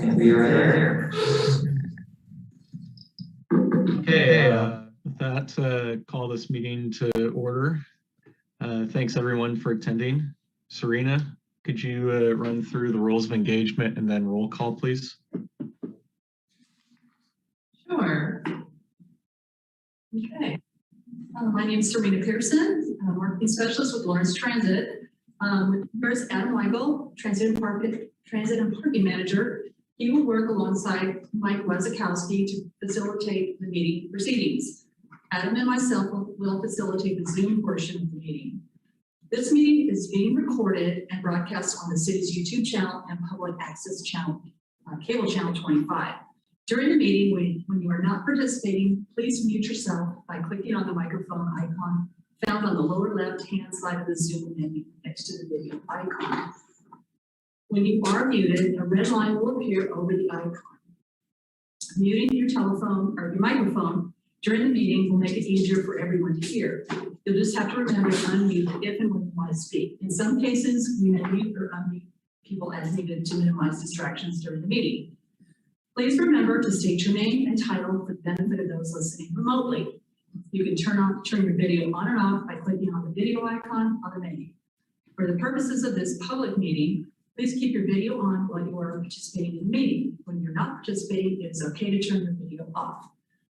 think we are there. Okay, with that, call this meeting to order. Thanks everyone for attending. Serena, could you run through the rules of engagement and then roll call, please? Sure. Okay. My name is Serena Pearson. I'm a marketing specialist with Lawrence Transit. There's Adam Weigel, Transit and Parking Manager. He will work alongside Mike Wazakowski to facilitate the meeting proceedings. Adam and myself will facilitate the Zoom portion of the meeting. This meeting is being recorded and broadcast on the city's YouTube channel and public access channel, cable channel 25. During the meeting, when you are not participating, please mute yourself by clicking on the microphone icon found on the lower left-hand side of the Zoom menu next to the video icon. When you are muted, a red line will appear over the icon. Muting your telephone or your microphone during the meeting will make it easier for everyone to hear. You'll just have to remember to unmute if and when you want to speak. In some cases, we will mute or unmute people as needed to minimize distractions during the meeting. Please remember to state your name and title for the benefit of those listening remotely. You can turn your video on and off by clicking on the video icon on the menu. For the purposes of this public meeting, please keep your video on while you are participating in the meeting. When you're not participating, it's okay to turn your video off.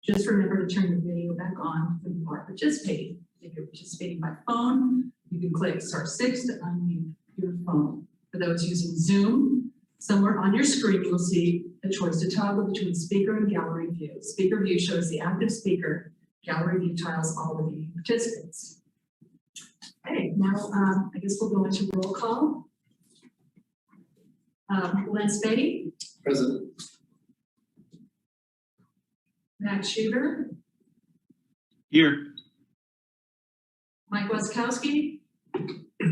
Just remember to turn your video back on when you are participating. If you're participating by phone, you can click *6 to unmute your phone. For those using Zoom, somewhere on your screen, you'll see a choice to toggle between speaker and gallery view. Speaker view shows the active speaker. Gallery view tiles all of the participants. Okay, now I guess we'll go into roll call. Glenn Spady. Present. Max Shooter. Here. Mike Wazakowski.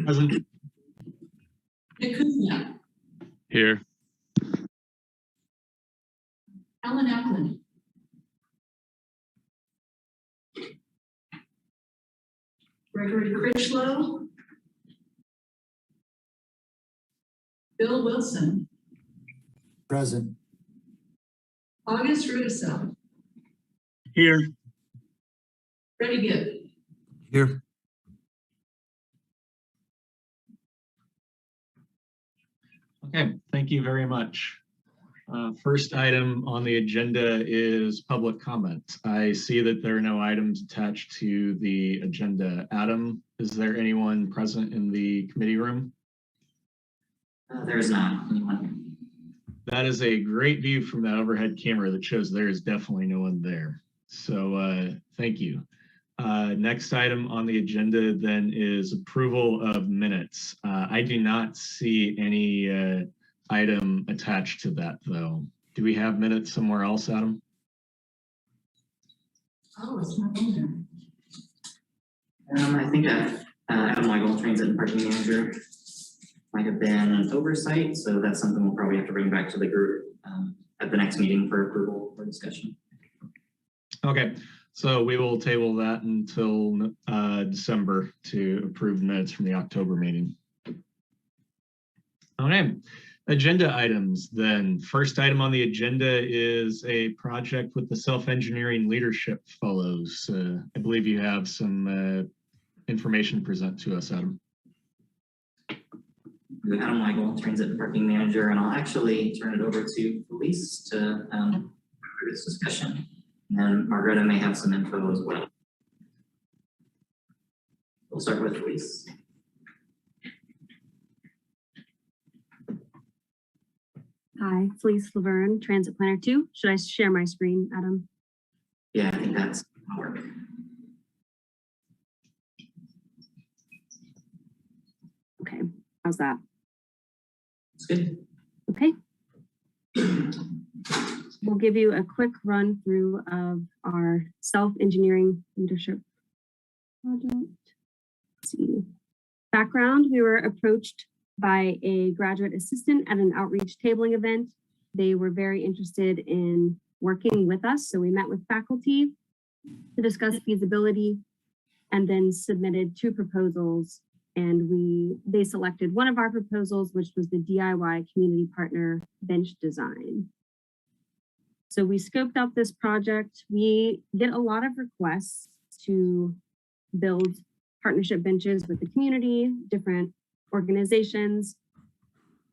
Present. Nick Kuzniak. Here. Alan Ackland. Gregory Critchlow. Bill Wilson. Present. August Rudisell. Here. Freddie Gibb. Here. Okay, thank you very much. First item on the agenda is public comment. I see that there are no items attached to the agenda. Adam, is there anyone present in the committee room? There is not anyone. That is a great view from that overhead camera that shows there is definitely no one there. So thank you. Next item on the agenda then is approval of minutes. I do not see any item attached to that though. Do we have minutes somewhere else, Adam? Oh, it's not in there. I think Adam Weigel, Transit and Parking Manager, might have been an oversight, so that's something we'll probably have to bring back to the group at the next meeting for approval or discussion. Okay, so we will table that until December to approve minutes from the October meeting. Okay, agenda items then. First item on the agenda is a project with the Self-Engineering Leadership Fellows. I believe you have some information to present to us, Adam. Adam Weigel, Transit and Parking Manager, and I'll actually turn it over to Felice to for this discussion. And then Margareta may have some info as well. We'll start with Felice. Hi, Felice Laverne, Transit Planner 2. Should I share my screen, Adam? Yeah, I think that's work. Okay, how's that? It's good. Okay. We'll give you a quick run through of our self-engineering leadership project. Let's see. Background, we were approached by a graduate assistant at an outreach tabling event. They were very interested in working with us, so we met with faculty to discuss feasibility and then submitted 2 proposals and they selected one of our proposals, which was the DIY community partner bench design. So we scoped out this project. We get a lot of requests to build partnership benches with the community, different organizations,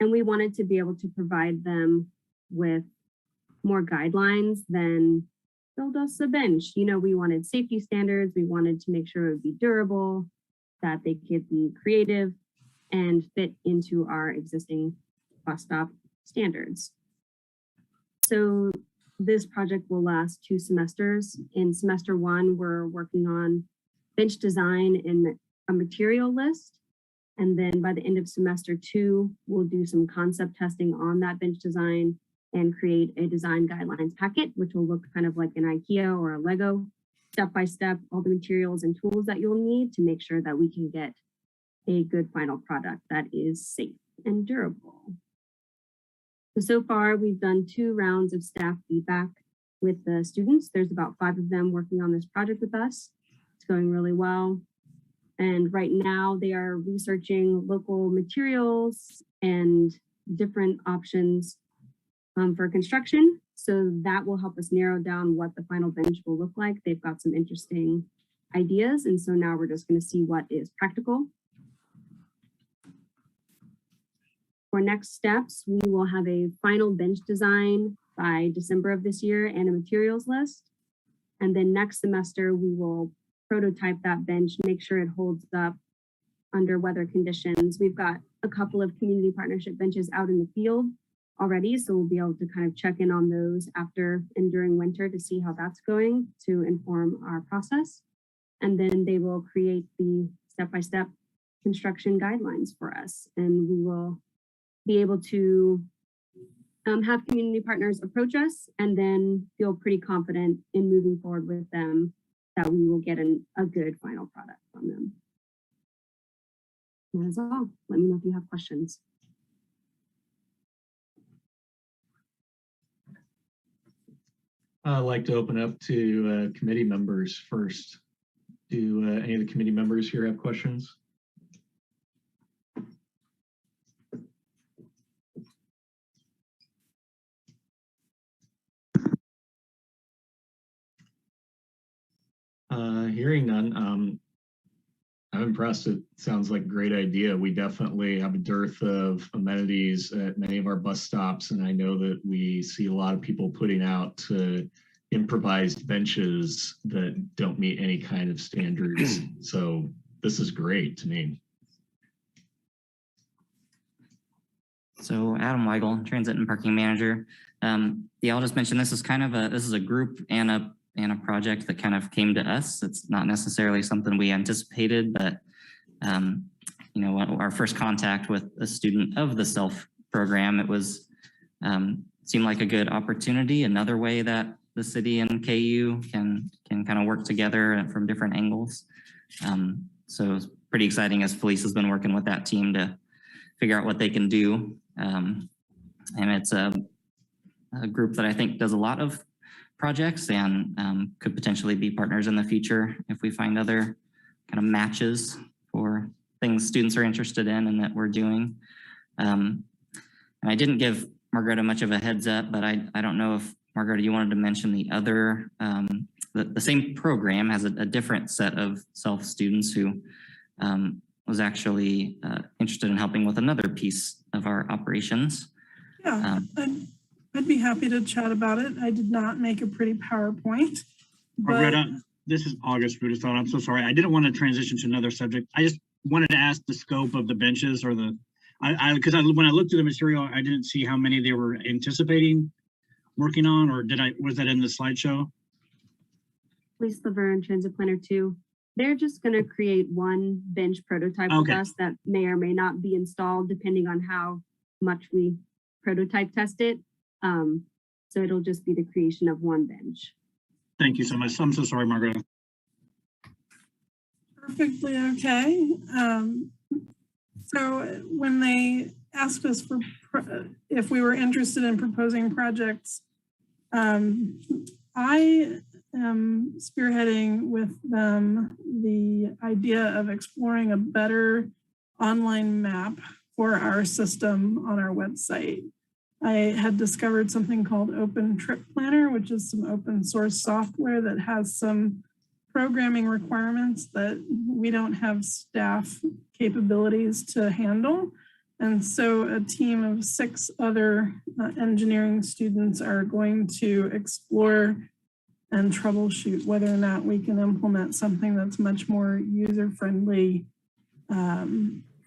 and we wanted to be able to provide them with more guidelines than build us a bench. You know, we wanted safety standards. We wanted to make sure it would be durable, that they could be creative and fit into our existing bus stop standards. So this project will last 2 semesters. In semester 1, we're working on bench design and a material list. And then by the end of semester 2, we'll do some concept testing on that bench design and create a design guidelines packet, which will look kind of like an IKEA or a Lego, step by step, all the materials and tools that you'll need to make sure that we can get a good final product that is safe and durable. So far, we've done 2 rounds of staff feedback with the students. There's about 5 of them working on this project with us. It's going really well. And right now they are researching local materials and different options for construction. So that will help us narrow down what the final bench will look like. They've got some interesting ideas. And so now we're just going to see what is practical. For next steps, we will have a final bench design by December of this year and a materials list. And then next semester, we will prototype that bench, make sure it holds up under weather conditions. We've got a couple of community partnership benches out in the field already, so we'll be able to kind of check in on those after and during winter to see how that's going to inform our process. And then they will create the step-by-step construction guidelines for us, and we will be able to have community partners approach us and then feel pretty confident in moving forward with them that we will get a good final product from them. That is all. Let me know if you have questions. I'd like to open up to committee members first. Do any of the committee members here have questions? Hearing none, I'm impressed. It sounds like a great idea. We definitely have a dearth of amenities at many of our bus stops, and I know that we see a lot of people putting out improvised benches that don't meet any kind of standards. So this is great to me. So Adam Weigel, Transit and Parking Manager. Yeah, I'll just mention this is kind of this is a group and a project that kind of came to us. It's not necessarily something we anticipated, but you know, our first contact with a student of the SELF program, it was seemed like a good opportunity, another way that the city and KU can kind of work together from different angles. So it's pretty exciting as police has been working with that team to figure out what they can do. And it's a group that I think does a lot of projects and could potentially be partners in the future if we find other kind of matches for things students are interested in and that we're doing. And I didn't give Margareta much of a heads up, but I don't know if Margareta, you wanted to mention the other, the same program has a different set of SELF students who was actually interested in helping with another piece of our operations. Yeah, I'd be happy to chat about it. I did not make a pretty PowerPoint. Margareta, this is August Rudestone. I'm so sorry. I didn't want to transition to another subject. I just wanted to ask the scope of the benches or when I looked at the material, I didn't see how many they were anticipating working on, or was that in the slideshow? Police Laverne, Transit Planner 2. They're just going to create one bench prototype with us that may or may not be installed depending on how much we prototype test it. So it'll just be the creation of one bench. Thank you so much. I'm so sorry, Margareta. Perfectly okay. So when they asked us for if we were interested in proposing projects, I am spearheading with them the idea of exploring a better online map for our system on our website. I had discovered something called Open Trip Planner, which is some open source software that has some programming requirements that we don't have staff capabilities to handle. And so a team of 6 other engineering students are going to explore and troubleshoot whether or not we can implement something that's much more user-friendly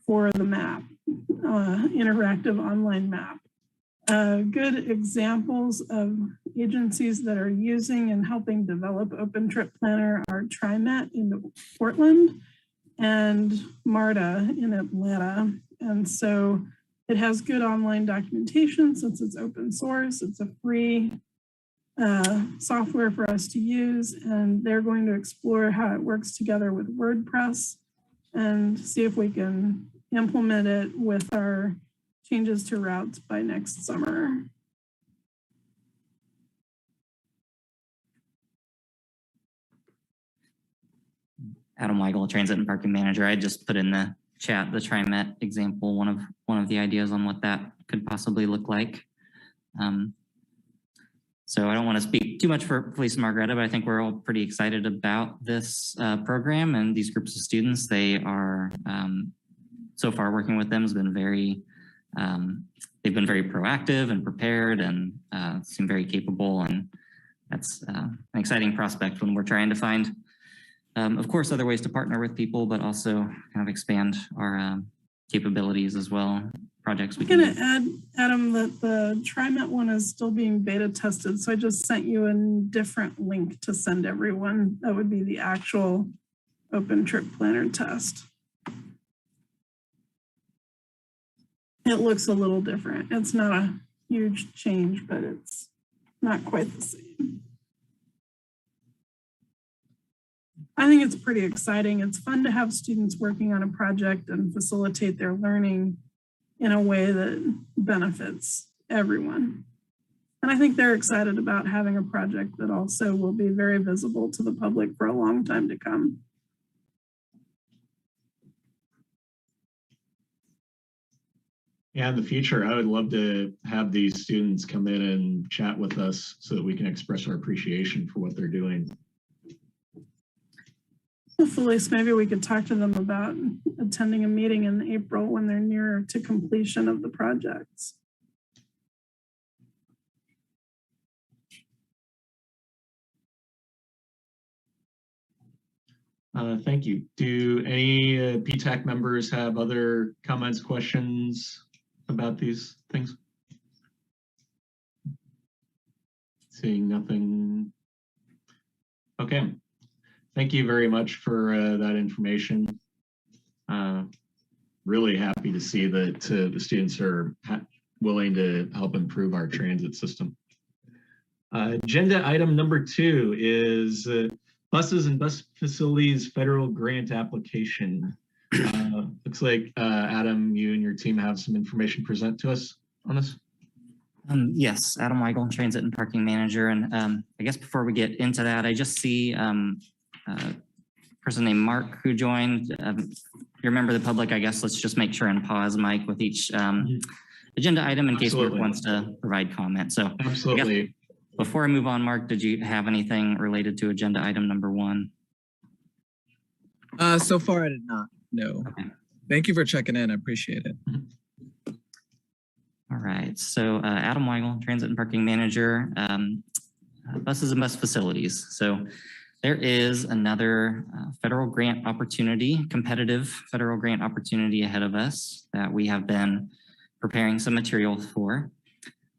for the map, interactive online map. Good examples of agencies that are using and helping develop Open Trip Planner are TriMet in Portland and MARTA in Atlanta. And so it has good online documentation since it's open source. It's a free software for us to use, and they're going to explore how it works together with WordPress and see if we can implement it with our changes to routes by next summer. Adam Weigel, Transit and Parking Manager. I just put in the chat the TriMet example, one of the ideas on what that could possibly look like. So I don't want to speak too much for Felicia and Margaretta, but I think we're all pretty excited about this program and these groups of students. They are, so far working with them has been very, they've been very proactive and prepared and seem very capable. And that's an exciting prospect when we're trying to find, of course, other ways to partner with people, but also kind of expand our capabilities as well. Projects we can I'm going to add, Adam, that the TriMet one is still being beta tested. So I just sent you a different link to send everyone. That would be the actual Open Trip Planner test. It looks a little different. It's not a huge change, but it's not quite the same. I think it's pretty exciting. It's fun to have students working on a project and facilitate their learning in a way that benefits everyone. And I think they're excited about having a project that also will be very visible to the public for a long time to come. Yeah, in the future, I would love to have these students come in and chat with us so that we can express our appreciation for what they're doing. Hopefully, maybe we could talk to them about attending a meeting in April when they're nearer to completion of the projects. Thank you. Do any PTAC members have other comments, questions about these things? Seeing nothing. Okay. Thank you very much for that information. Really happy to see that the students are willing to help improve our transit system. Agenda item number 2 is buses and bus facilities federal grant application. Looks like Adam, you and your team have some information to present to us on this. Yes, Adam Weigel, Transit and Parking Manager. And I guess before we get into that, I just see a person named Mark who joined. If you remember the public, I guess let's just make sure and pause Mike with each agenda item in case Mark wants to provide comment. So absolutely. Before I move on, Mark, did you have anything related to agenda item number 1? So far I did not, no. Okay. Thank you for checking in, I appreciate it. All right, so Adam Weigel, Transit and Parking Manager, buses and bus facilities. So there is another federal grant opportunity, competitive federal grant opportunity ahead of us that we have been preparing some materials for.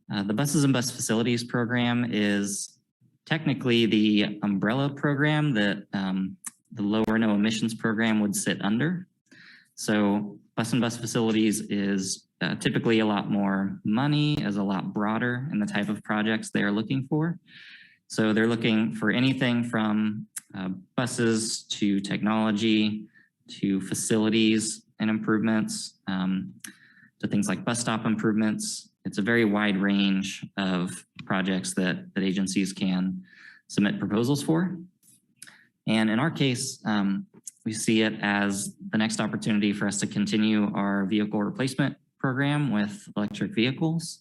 The buses and bus facilities program is technically the umbrella program that the low or no emissions program would sit under. So bus and bus facilities is typically a lot more money, is a lot broader in the type of projects they are looking for. So they're looking for anything from buses to technology to facilities and improvements to things like bus stop improvements. It's a very wide range of projects that agencies can submit proposals for. And in our case, we see it as the next opportunity for us to continue our vehicle replacement program with electric vehicles.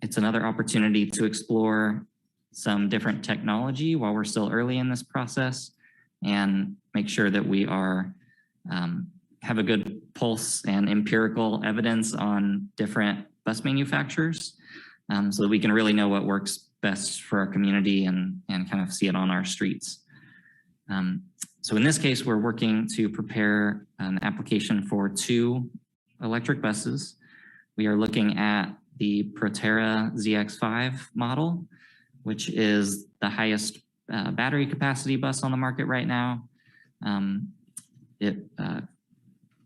It's another opportunity to explore some different technology while we're still early in this process and make sure that we are have a good pulse and empirical evidence on different bus manufacturers so that we can really know what works best for our community and kind of see it on our streets. So in this case, we're working to prepare an application for 2 electric buses. We are looking at the Proterra ZX5 model, which is the highest battery capacity bus on the market right now. It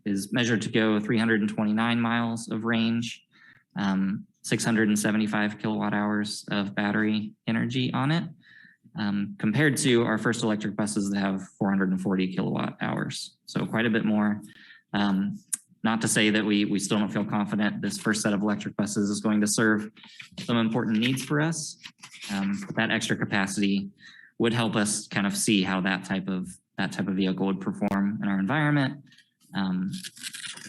is measured to go 329 miles of range, 675 kilowatt hours of battery energy on it, compared to our first electric buses that have 440 kilowatt hours. So quite a bit more. Not to say that we still don't feel confident this first set of electric buses is going to serve some important needs for us. But that extra capacity would help us kind of see how that type of vehicle would perform in our environment.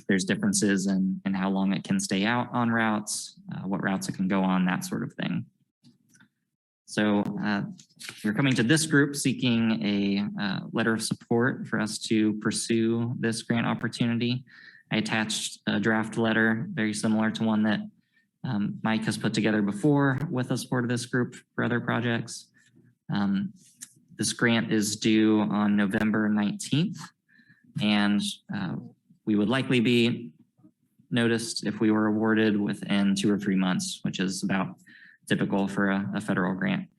There's differences in how long it can stay out on routes, what routes it can go on, that sort of thing. So we're coming to this group seeking a letter of support for us to pursue this grant opportunity. I attached a draft letter very similar to one that Mike has put together before with the support of this group for other projects. This grant is due on November 19th, and we would likely be noticed if we were awarded within 2 or 3 months, which is about typical for a federal grant.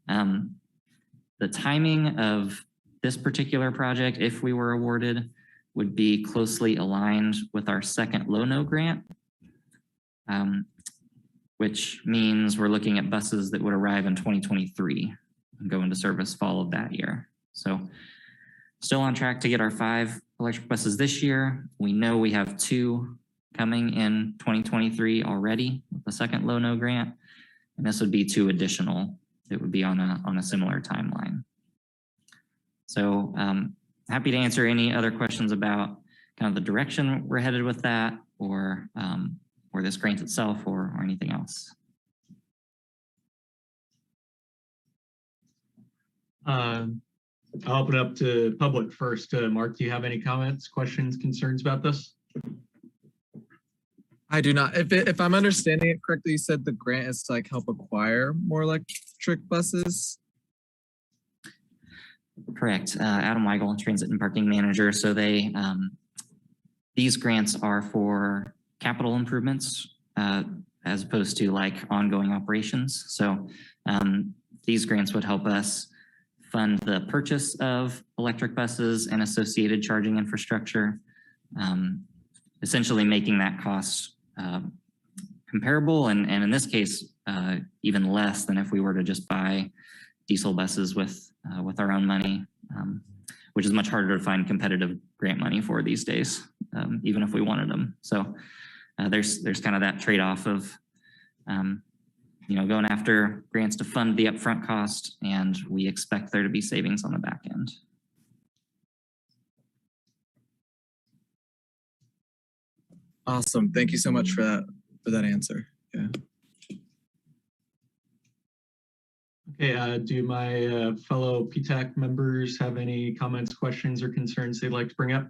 The timing of this particular project, if we were awarded, would be closely aligned with our second Low-No grant, which means we're looking at buses that would arrive in 2023 and go into service fall of that year. So still on track to get our 5 electric buses this year. We know we have 2 coming in 2023 already with the second Low-No grant, and this would be 2 additional that would be on a similar timeline. So happy to answer any other questions about kind of the direction we're headed with that, or this grant itself, or anything else. I'll open up to public first. Mark, do you have any comments, questions, concerns about this? I do not. If I'm understanding it correctly, you said the grant is to like help acquire more electric buses. Correct. Adam Weigel, Transit and Parking Manager. So they these grants are for capital improvements as opposed to like ongoing operations. So these grants would help us fund the purchase of electric buses and associated charging infrastructure, essentially making that cost comparable, and in this case, even less than if we were to just buy diesel buses with our own money, which is much harder to find competitive grant money for these days, even if we wanted them. So there's kind of that trade-off of going after grants to fund the upfront cost, and we expect there to be savings on the back end. Awesome. Thank you so much for that answer. Yeah. Okay, do my fellow PTAC members have any comments, questions, or concerns they'd like to bring up?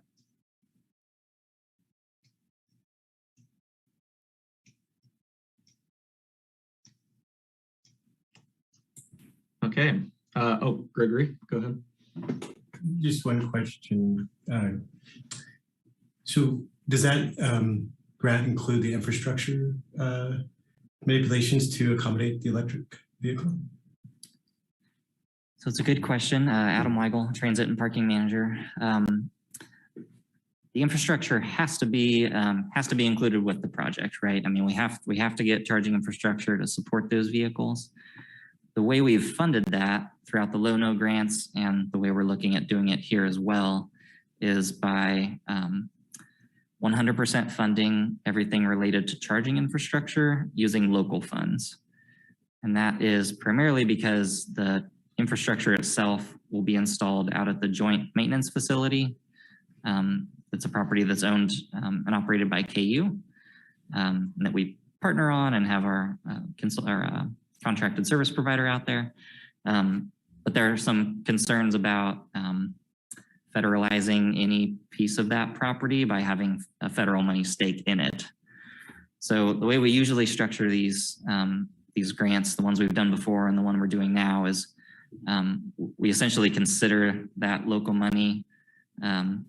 Okay. Oh, Gregory, go ahead. Just one question. So does that grant include the infrastructure manipulations to accommodate the electric vehicle? So it's a good question. Adam Weigel, Transit and Parking Manager. The infrastructure has to be included with the project, right? I mean, we have to get charging infrastructure to support those vehicles. The way we've funded that throughout the Low-No grants, and the way we're looking at doing it here as well, is by 100% funding everything related to charging infrastructure using local funds. And that is primarily because the infrastructure itself will be installed out at the joint maintenance facility It's a property that's owned and operated by KU, and that we partner on and have our contracted service provider out there. But there are some concerns about federalizing any piece of that property by having a federal money stake in it. So the way we usually structure these grants, the ones we've done before and the one we're doing now, is we essentially consider that local money, in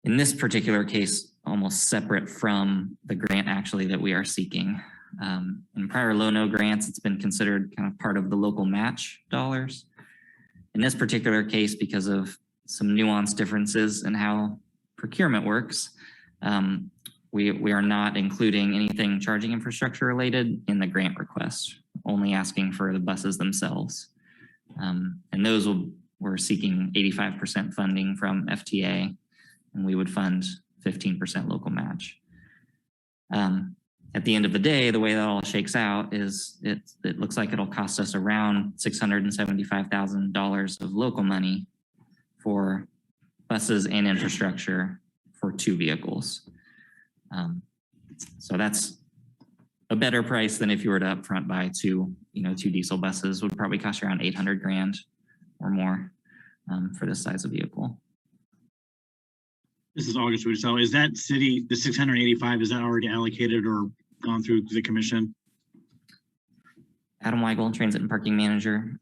this particular case, almost separate from the grant actually that we are seeking. In prior low-no grants, it's been considered kind of part of the local match dollars. In this particular case, because of some nuanced differences in how procurement works, we are not including anything charging infrastructure related in the grant request, only asking for the buses themselves. And those we're seeking 85% funding from FTA, and we would fund 15% local match. At the end of the day, the way that all shakes out is it looks like it'll cost us around $675,000 of local money for buses and infrastructure for 2 vehicles. So that's a better price than if you were to upfront buy 2 diesel buses. Would probably cost you around 800 grand or more for this size of vehicle. This is August Russo. Is that city, the 685, is that already allocated or gone through the commission? Adam Weigel, Transit and Parking Manager.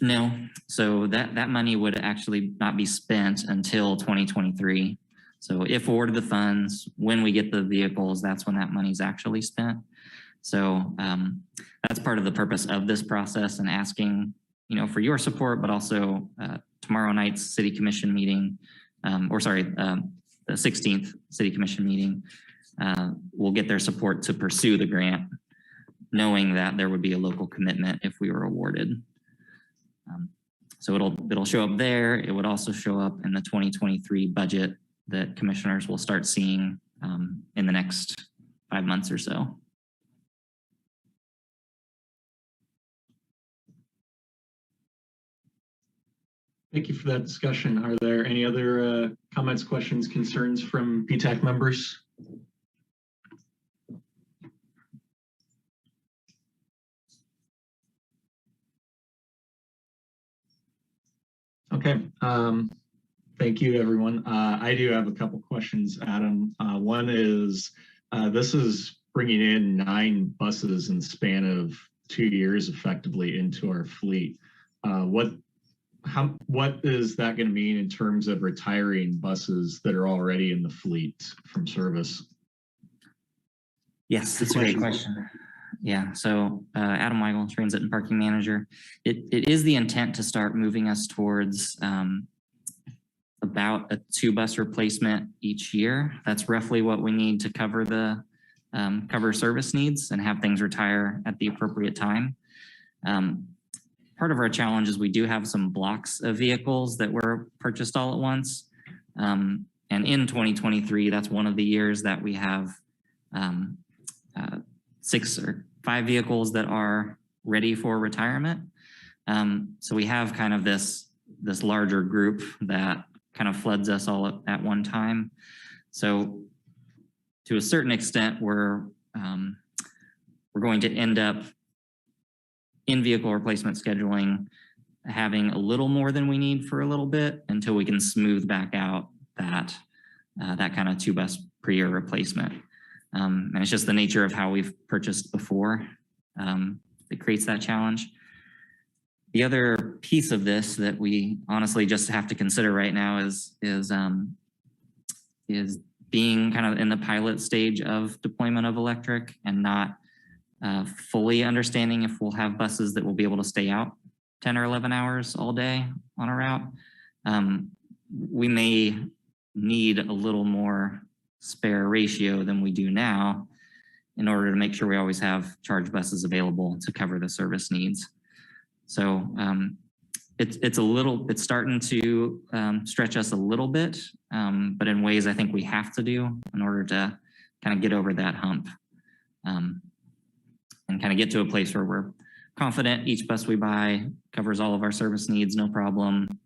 No, so that money would actually not be spent until 2023. So if awarded the funds, when we get the vehicles, that's when that money's actually spent. So that's part of the purpose of this process, and asking, for your support, but also tomorrow night's city commission meeting, the 16th city commission meeting, will get their support to pursue the grant, knowing that there would be a local commitment if we were awarded. So it'll show up there. It would also show up in the 2023 budget that commissioners will start seeing in the next 5 months or so. Thank you for that discussion. Are there any other comments, questions, concerns from PTAC members? Okay, thank you, everyone. I do have a couple questions, Adam. One is, this is bringing in 9 buses in the span of 2 years effectively into our fleet. What is that going to mean in terms of retiring buses that are already in the fleet from service? Yes, that's a great question. Yeah, so Adam Weigel, Transit and Parking Manager. It is the intent to start moving us towards about a 2 bus replacement each year. That's roughly what we need to cover the cover service needs and have things retire at the appropriate time. Part of our challenge is we do have some blocks of vehicles that were purchased all at once. And in 2023, that's one of the years that we have 6 or 5 vehicles that are ready for retirement. So we have kind of this larger group that kind of floods us all at one time. So to a certain extent, we're going to end up in vehicle replacement scheduling, having a little more than we need for a little bit until we can smooth back out that kind of 2 bus per year replacement. And it's just the nature of how we've purchased before that creates that challenge. The other piece of this that we honestly just have to consider right now is being kind of in the pilot stage of deployment of electric and not fully understanding if we'll have buses that will be able to stay out 10 or 11 hours all day on a route. We may need a little more spare ratio than we do now in order to make sure we always have charge buses available to cover the service needs. So it's starting to stretch us a little bit, but in ways I think we have to do in order to kind of get over that hump. And kind of get to a place where we're confident each bus we buy covers all of our service needs, no problem,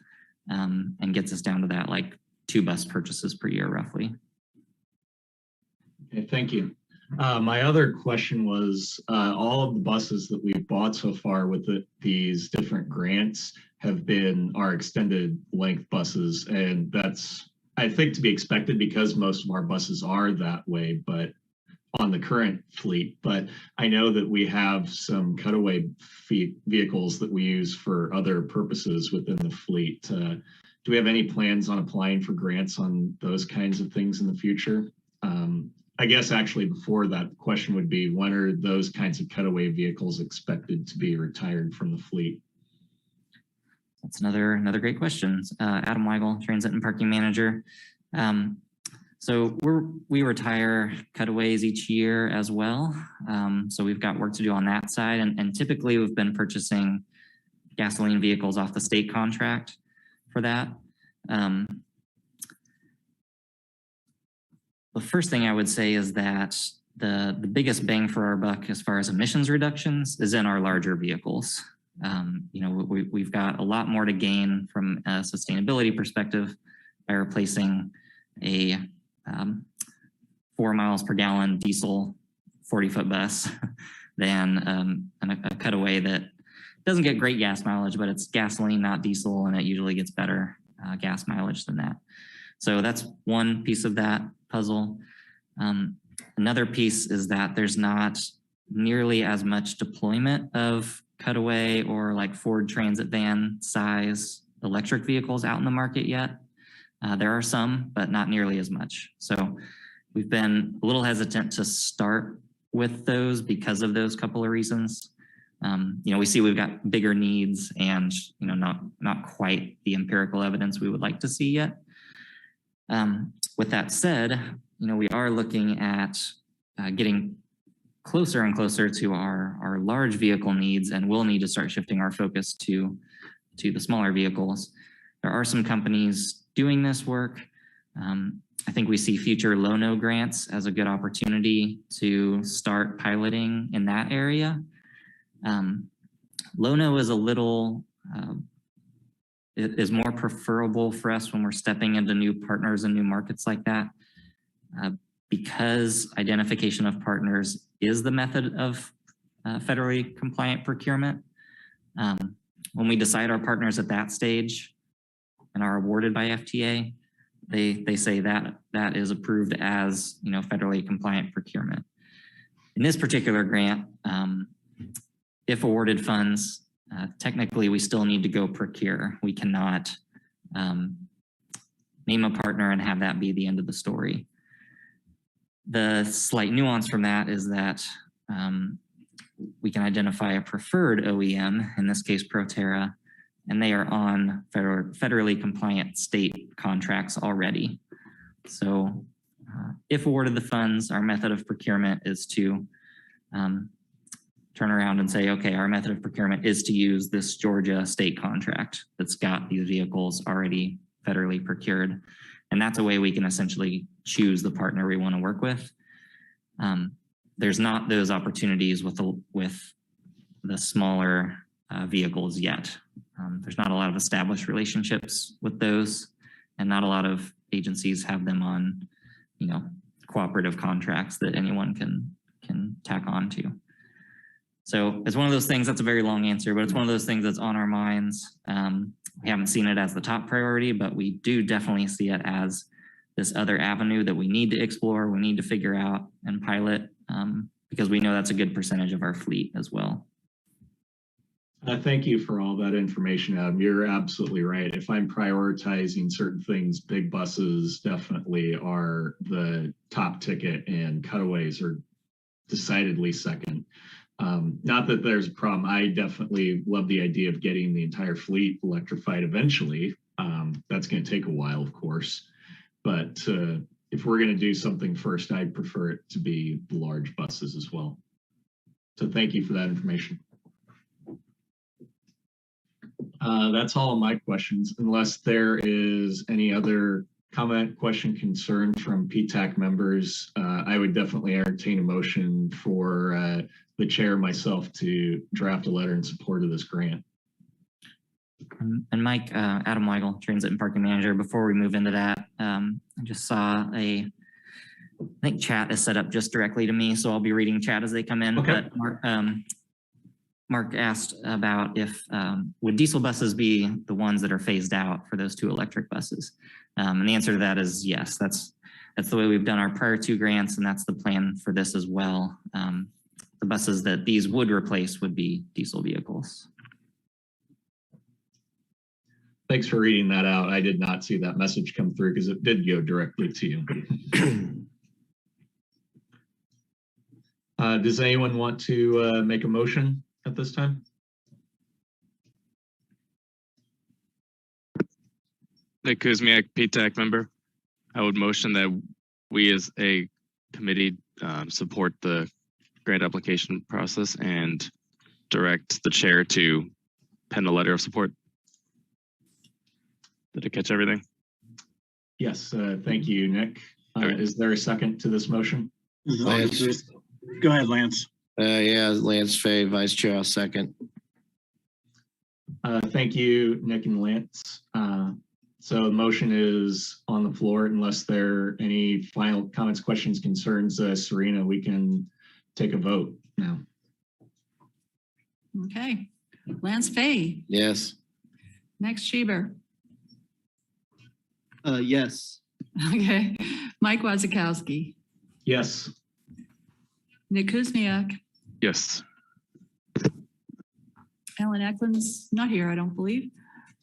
and gets us down to that like 2 bus purchases per year, roughly. Okay, thank you. My other question was, all of the buses that we've bought so far with these different grants are extended length buses, and that's, I think, to be expected because most of our buses are that way, but on the current fleet. But I know that we have some cutaway vehicles that we use for other purposes within the fleet. Do we have any plans on applying for grants on those kinds of things in the future? I guess actually before that question would be, when are those kinds of cutaway vehicles expected to be retired from the fleet? That's another great question. Adam Weigel, Transit and Parking Manager. So we retire cutaways each year as well. So we've got work to do on that side. And typically we've been purchasing gasoline vehicles off the state contract for that. The first thing I would say is that the biggest bang for our buck as far as emissions reductions is in our larger vehicles. We've got a lot more to gain from a sustainability perspective by replacing a 4 miles per gallon diesel 40-foot bus than a cutaway that doesn't get great gas mileage, but it's gasoline, not diesel, and it usually gets better gas mileage than that. So that's one piece of that puzzle. Another piece is that there's not nearly as much deployment of cutaway or like Ford Transit van size electric vehicles out in the market yet. There are some, but not nearly as much. So we've been a little hesitant to start with those because of those couple of reasons. We see we've got bigger needs and not quite the empirical evidence we would like to see yet. With that said, we are looking at getting closer and closer to our large vehicle needs, and we'll need to start shifting our focus to the smaller vehicles. There are some companies doing this work. I think we see future Low-No grants as a good opportunity to start piloting in that area. Low-No is a little, it is more preferable for us when we're stepping into new partners and new markets like that, because identification of partners is the method of federally compliant procurement. When we decide our partners at that stage and are awarded by FTA, they say that that is approved as federally compliant procurement. In this particular grant, if awarded funds, technically we still need to go procure. We cannot name a partner and have that be the end of the story. The slight nuance from that is that we can identify a preferred OEM, in this case Proterra, and they are on federally compliant state contracts already. So if awarded the funds, our method of procurement is to turn around and say, okay, our method of procurement is to use this Georgia state contract that's got these vehicles already federally procured. And that's a way we can essentially choose the partner we want to work with. There's not those opportunities with the smaller vehicles yet. There's not a lot of established relationships with those, and not a lot of agencies have them on, cooperative contracts that anyone can tack on to. So it's one of those things, that's a very long answer, but it's one of those things that's on our minds. We haven't seen it as the top priority, but we do definitely see it as this other avenue that we need to explore, we need to figure out and pilot, because we know that's a good percentage of our fleet as well. Thank you for all that information, Adam. You're absolutely right. If I'm prioritizing certain things, big buses definitely are the top ticket and cutaways are decidedly second. Not that there's a problem. I definitely love the idea of getting the entire fleet electrified eventually. That's going to take a while, of course. But if we're going to do something first, I'd prefer it to be the large buses as well. So thank you for that information. That's all of my questions, unless there is any other comment, question, concern from PTAC members. I would definitely entertain a motion for the chair, myself, to draft a letter in support of this grant. And Mike, Adam Weigel, Transit and Parking Manager. Before we move into that, I just saw I think chat is set up just directly to me, so I'll be reading chat as they come in. Okay. But Mark asked about if would diesel buses be the ones that are phased out for those 2 electric buses? And the answer to that is yes. That's the way we've done our prior 2 grants, and that's the plan for this as well. The buses that these would replace would be diesel vehicles. Thanks for reading that out. I did not see that message come through because it did go directly to you. Does anyone want to make a motion at this time? Nick Kuzmiak, PTAC member. I would motion that we as a committee support the grant application process and direct the chair to pen the letter of support. Did I catch everything? Yes, thank you, Nick. Is there a second to this motion? Lance. Go ahead, Lance. Yeah, Lance Fay, Vice Chair, I'll second. Thank you, Nick and Lance. So the motion is on the floor. Unless there are any final comments, questions, concerns, Serena, we can take a vote now. Okay. Lance Fay, Yes. Max Schieber. Yes. Okay. Mike Wazakowski, Yes. Nick Kuzmiak, Yes. Alan Eklund's not here, I don't believe.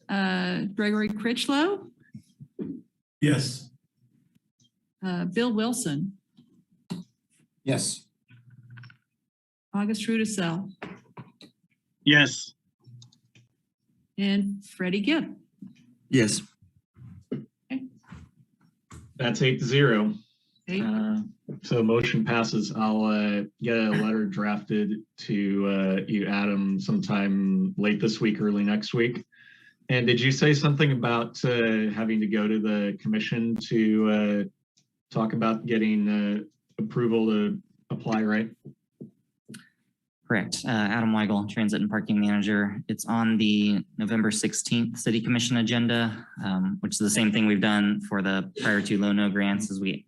Gregory Critchlow, Yes. Bill Wilson, Yes. August Rudisell, Yes. and Freddie Gibb. Yes. That's 8-0. Okay. So motion passes. I'll get a letter drafted to you, Adam, sometime late this week, early next week. And did you say something about having to go to the commission to talk about getting approval to apply, right? Correct. Adam Weigel, Transit and Parking Manager. It's on the November 16th City Commission agenda, which is the same thing we've done for the prior 2 low-no grants, as we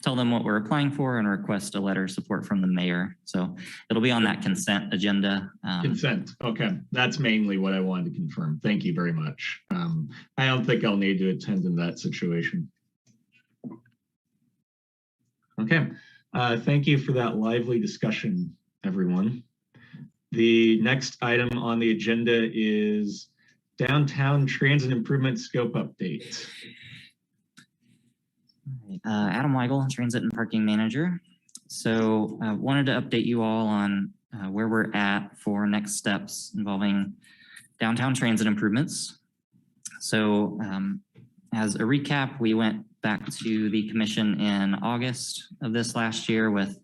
tell them what we're applying for and request a letter of support from the mayor. So it'll be on that consent agenda. Consent. Okay. That's mainly what I wanted to confirm. Thank you very much. I don't think I'll need to attend in that situation. Okay. Thank you for that lively discussion, everyone. The next item on the agenda is downtown transit improvement scope update. Adam Weigel, Transit and Parking Manager. So I wanted to update you all on where we're at for next steps involving downtown transit improvements. So as a recap, we went back to the commission in August of this last year with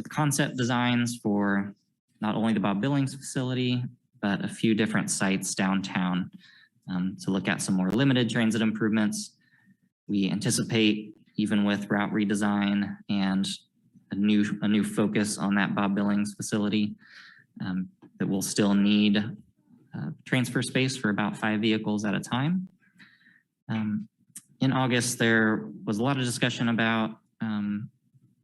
concept designs for not only the Bob Billings facility, but a few different sites downtown to look at some more limited transit improvements. We anticipate, even with route redesign and a new focus on that Bob Billings facility, that we'll still need transfer space for about 5 vehicles at a time. In August, there was a lot of discussion about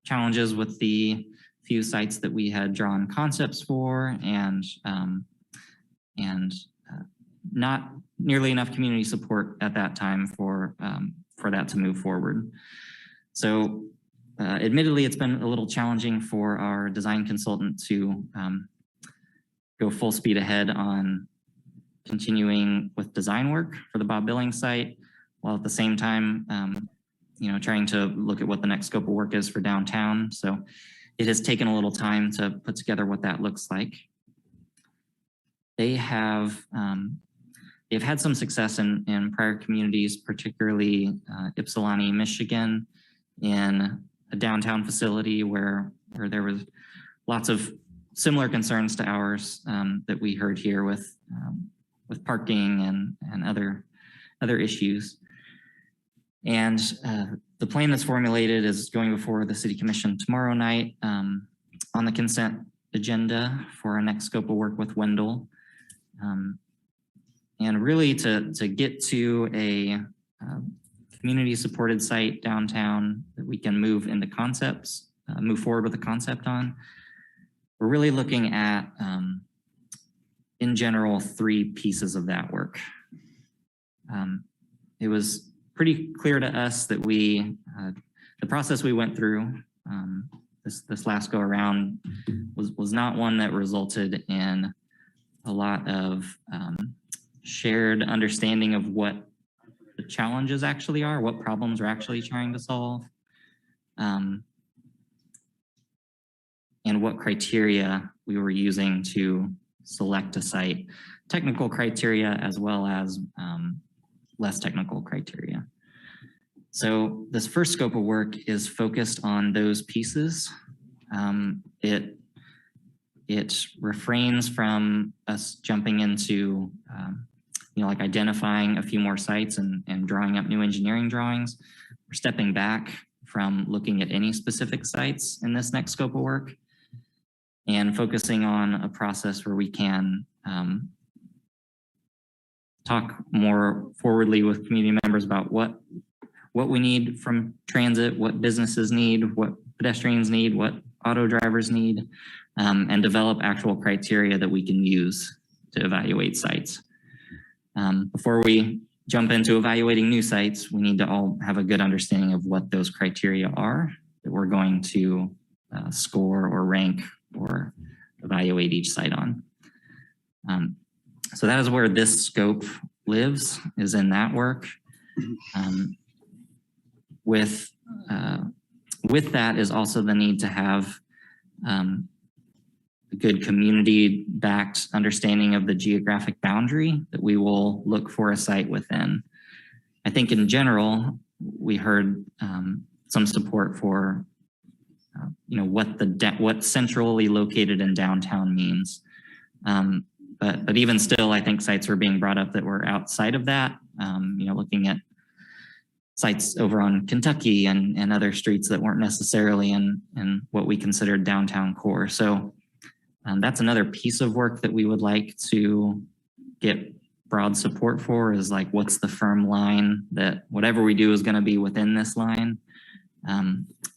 challenges with the few sites that we had drawn concepts for, and not nearly enough community support at that time for that to move forward. So admittedly, it's been a little challenging for our design consultant to go full speed ahead on continuing with design work for the Bob Billings site, while at the same time, trying to look at what the next scope of work is for downtown. So it has taken a little time to put together what that looks like. They've had some success in prior communities, particularly Ypsilanti, Michigan, in a downtown facility where there was lots of similar concerns to ours that we heard here with parking and other issues. And the plan that's formulated is going before the City Commission tomorrow night on the consent agenda for our next scope of work with Wendell. And really to get to a community supported site downtown that we can move into concepts, move forward with the concept on, we're really looking at, in general, 3 pieces of that work. It was pretty clear to us that the process we went through this last go around was not one that resulted in a lot of shared understanding of what the challenges actually are, what problems we're actually trying to solve, and what criteria we were using to select a site, technical criteria as well as less technical criteria. So this first scope of work is focused on those pieces. It refrains from us jumping into like identifying a few more sites and drawing up new engineering drawings. We're stepping back from looking at any specific sites in this next scope of work and focusing on a process where we can talk more forwardly with community members about what we need from transit, what businesses need, what pedestrians need, what auto drivers need, and develop actual criteria that we can use to evaluate sites. Before we jump into evaluating new sites, we need to all have a good understanding of what those criteria are that we're going to score or rank or evaluate each site on. So that is where this scope lives, is in that work. With that is also the need to have a good community-backed understanding of the geographic boundary that we will look for a site within. I think in general, we heard some support for what centrally located in downtown means. But even still, I think sites were being brought up that were outside of that, looking at sites over on Kentucky and other streets that weren't necessarily in what we considered downtown core. So that's another piece of work that we would like to get broad support for, is like, what's the firm line that whatever we do is going to be within this line,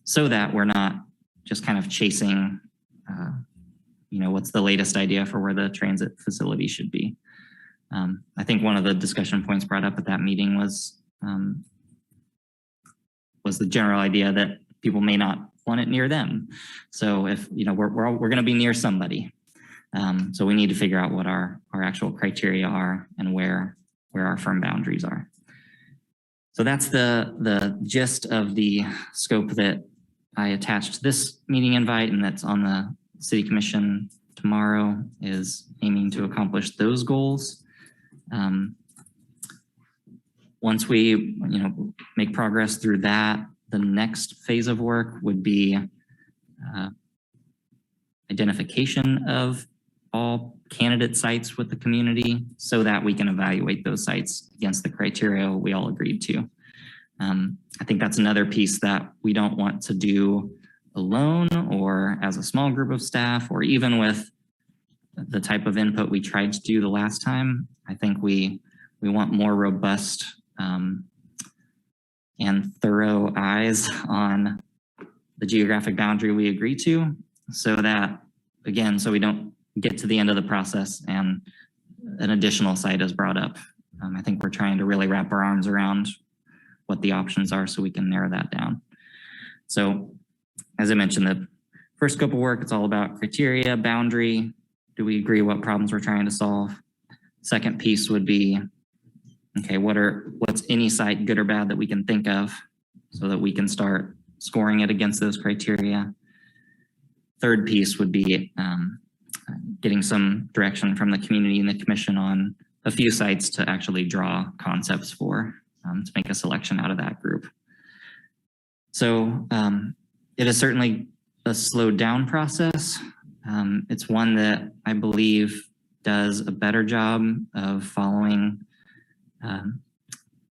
so that we're not just kind of chasing, what's the latest idea for where the transit facility should be. I think one of the discussion points brought up at that meeting was the general idea that people may not want it near them. So if, we're going to be near somebody. So we need to figure out what our actual criteria are and where our firm boundaries are. So that's the gist of the scope that I attached to this meeting invite, and that's on the City Commission tomorrow, is aiming to accomplish those goals. Once we, make progress through that, the next phase of work would be identification of all candidate sites with the community so that we can evaluate those sites against the criteria we all agreed to. I think that's another piece that we don't want to do alone or as a small group of staff, or even with the type of input we tried to do the last time. I think we want more robust and thorough eyes on the geographic boundary we agree to, so that, again, so we don't get to the end of the process and an additional site is brought up. I think we're trying to really wrap our arms around what the options are so we can narrow that down. So as I mentioned, the first scope of work, it's all about criteria, boundary. Do we agree what problems we're trying to solve? Second piece would be, okay, what's any site, good or bad, that we can think of so that we can start scoring it against those criteria. Third piece would be getting some direction from the community and the commission on a few sites to actually draw concepts for, to make a selection out of that group. So it is certainly a slowed down process. It's one that I believe does a better job of following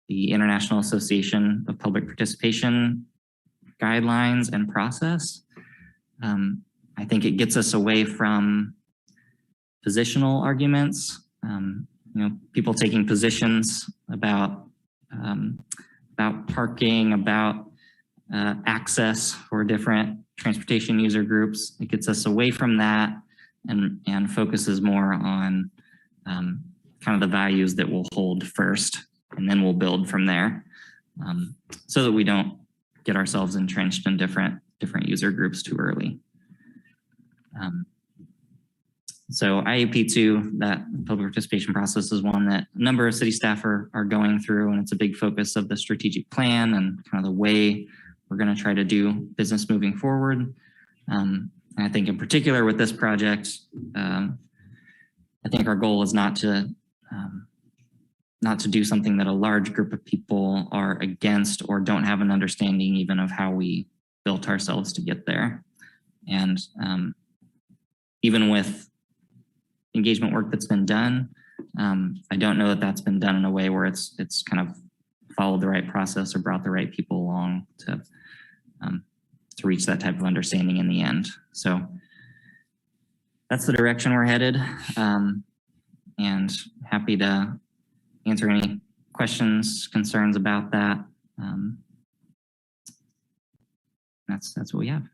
the International Association of Public Participation guidelines and process. I think it gets us away from positional arguments people taking positions about parking, about access for different transportation user groups. It gets us away from that and focuses more on kind of the values that we'll hold first, and then we'll build from there, so that we don't get ourselves entrenched in different user groups too early. So IAP2, that public participation process, is one that a number of city staff are going through, and it's a big focus of the strategic plan and kind of the way we're going to try to do business moving forward. And I think in particular with this project, I think our goal is not to do something that a large group of people are against or don't have an understanding even of how we built ourselves to get there. And even with engagement work that's been done, I don't know that that's been done in a way where it's kind of followed the right process or brought the right people along to reach that type of understanding in the end. So that's the direction we're headed, and happy to answer any questions, concerns about that. That's what we have.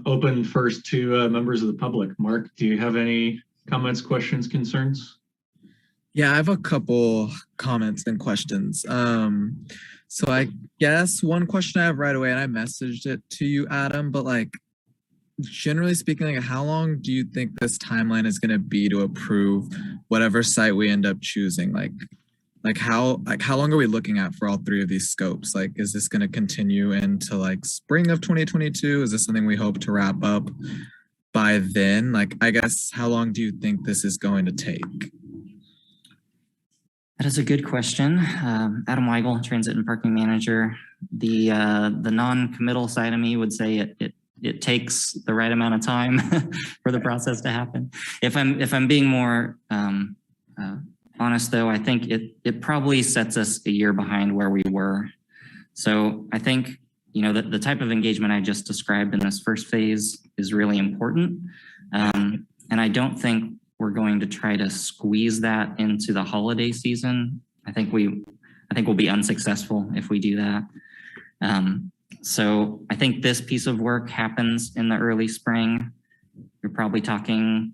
Open first to members of the public. Mark, do you have any comments, questions, concerns? Yeah, I have a couple comments and questions. So I guess one question I have right away, and I messaged it to you, Adam, but like, generally speaking, like, how long do you think this timeline is going to be to approve whatever site we end up choosing? Like how long are we looking at for all three of these scopes? Like, is this going to continue into like spring of 2022? Is this something we hope to wrap up by then? Like, I guess, how long do you think this is going to take? That is a good question. Adam Weigel, Transit and Parking Manager. The non-committal side of me would say it takes the right amount of time for the process to happen. If I'm being more honest, though, I think it probably sets us a year behind where we were. So I think the type of engagement I just described in this first phase is really important, and I don't think we're going to try to squeeze that into the holiday season. I think we'll be unsuccessful if we do that. So I think this piece of work happens in the early spring. You're probably talking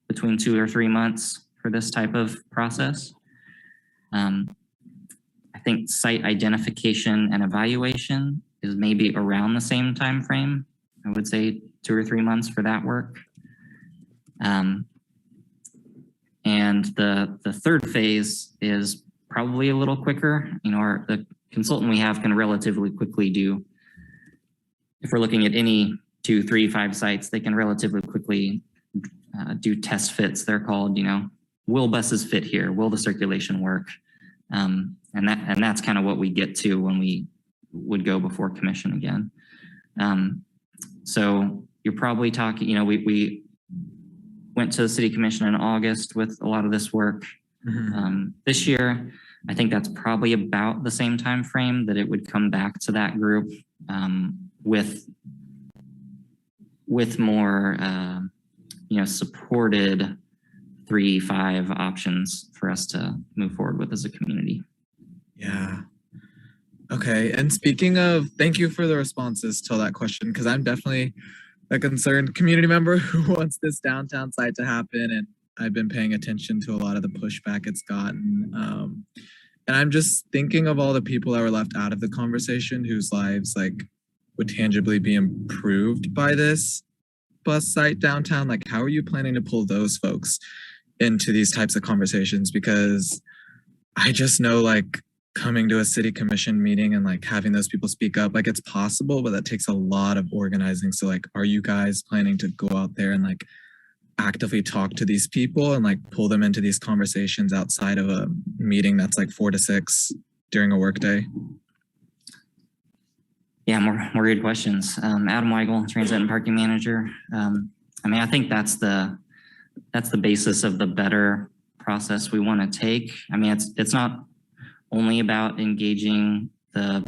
between 2 or 3 months for this type of process. I think site identification and evaluation is maybe around the same time frame. I would say 2 or 3 months for that work. And the third phase is probably a little quicker. The consultant we have can relatively quickly do, if we're looking at any 2, 3, 5 sites, they can relatively quickly do test fits. They're called, will buses fit here? Will the circulation work? And that's kind of what we get to when we would go before commission again. So you're probably talking, we went to the city commission in August with a lot of this work. This year, I think that's probably about the same time frame that it would come back to that group, with more supported 3, 5 options for us to move forward with as a community. Yeah. Okay. And speaking of, thank you for the responses to that question, because I'm definitely a concerned community member who wants this downtown site to happen. And I've been paying attention to a lot of the pushback it's gotten. And I'm just thinking of all the people that were left out of the conversation whose lives would tangibly be improved by this bus site downtown. Like, how are you planning to pull those folks into these types of conversations? Because I just know coming to a city commission meeting and having those people speak up, it's possible, but that takes a lot of organizing. So are you guys planning to go out there and actively talk to these people and pull them into these conversations outside of a meeting that's 4 to 6 during a workday? Yeah, more good questions. Adam Weigel, Transit and Parking Manager. I think that's the basis of the better process we want to take. It's not only about engaging the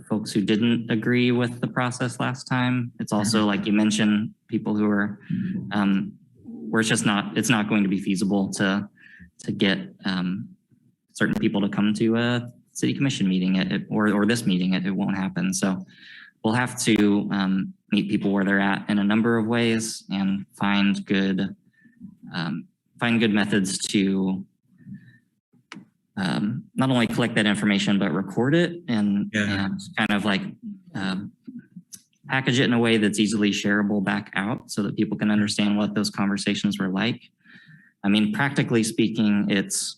folks who didn't agree with the process last time. It's also, like you mentioned, people who are where it's not going to be feasible to get certain people to come to a city commission meeting or this meeting. It won't happen. So we'll have to meet people where they're at in a number of ways and find good methods to not only collect that information but record it and kind of like package it in a way that's easily shareable back out so that people can understand what those conversations were like. I mean, practically speaking, it's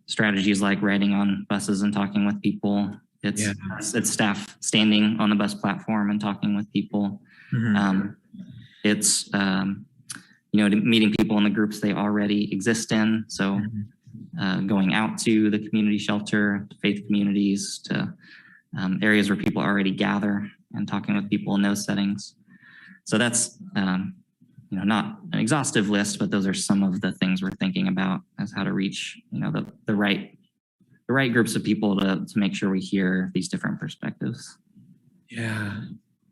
strategies like riding on buses and talking with people. It's staff standing on the bus platform and talking with people. It's meeting people in the groups they already exist in. So going out to the community shelter, to faith communities, to areas where people already gather and talking with people in those settings. So that's not an exhaustive list, but those are some of the things we're thinking about as how to reach the right groups of people to make sure we hear these different perspectives. Yeah.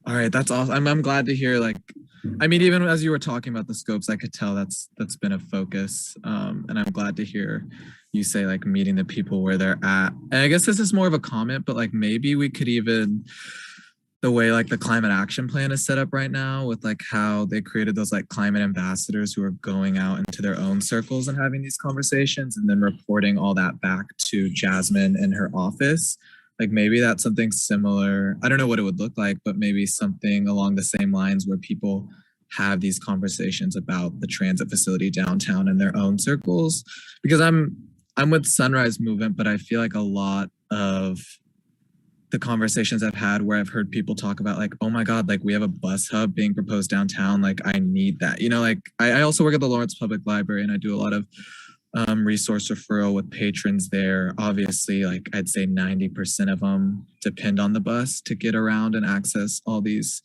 All right, that's awesome. I'm glad to hear. Even as you were talking about the scopes, I could tell that's been a focus. And I'm glad to hear you say meeting the people where they're at. And I guess this is more of a comment, but maybe we could even, the way the climate action plan is set up right now with how they created those climate ambassadors who are going out into their own circles and having these conversations and then reporting all that back to Jasmine in her office. Maybe that's something similar. I don't know what it would look like, but maybe something along the same lines where people have these conversations about the transit facility downtown in their own circles. Because I'm with Sunrise Movement, but I feel like a lot of the conversations I've had where I've heard people talk about oh my God, we have a bus hub being proposed downtown. I need that. I also work at the Lawrence Public Library and I do a lot of resource referral with patrons there. Obviously, I'd say 90% of them depend on the bus to get around and access all these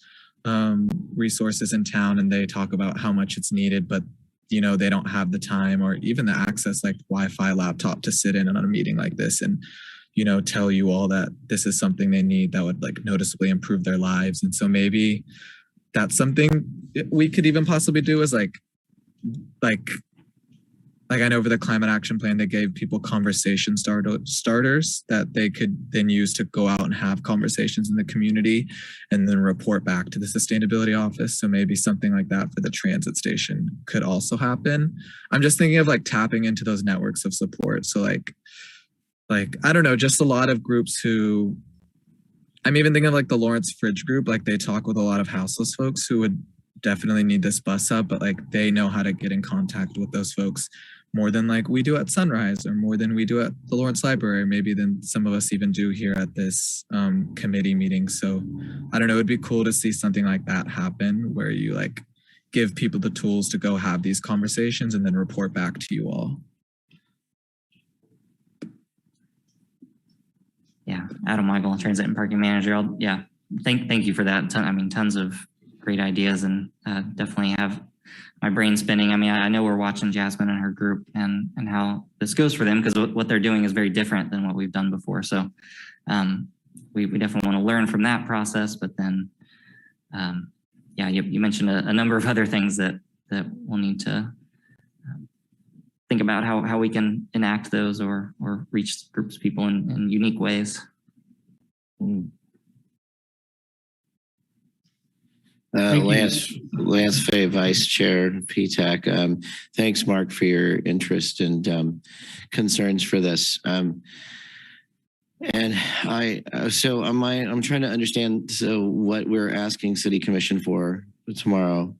resources in town. And they talk about how much it's needed, but they don't have the time or even the access, Wi-Fi laptop to sit in on a meeting like this and tell you all that this is something they need that would noticeably improve their lives. And so maybe that's something we could even possibly do is I know for the climate action plan, they gave people conversation starters that they could then use to go out and have conversations in the community and then report back to the sustainability office. So maybe something like that for the transit station could also happen. I'm just thinking of tapping into those networks of support. So I don't know, just a lot of groups who, I'm even thinking of the Lawrence Fridge group, they talk with a lot of houseless folks who would definitely need this bus up, but they know how to get in contact with those folks more than we do at Sunrise or more than we do at the Lawrence Library, maybe than some of us even do here at this committee meeting. So I don't know, it'd be cool to see something like that happen where you give people the tools to go have these conversations and then report back to you all. Yeah, Adam Weigel, Transit and Parking Manager. Thank you for that. Tons of great ideas and definitely have my brain spinning. I know we're watching Jasmine and her group and how this goes for them because what they're doing is very different than what we've done before. So we definitely want to learn from that process. But then, you mentioned a number of other things that we'll need to think about how we can enact those or reach groups of people in unique ways. Lance Fay, Vice Chair, PTAC. Thanks, Mark, for your interest and concerns for this. I'm trying to understand. So what we're asking City Commission for tomorrow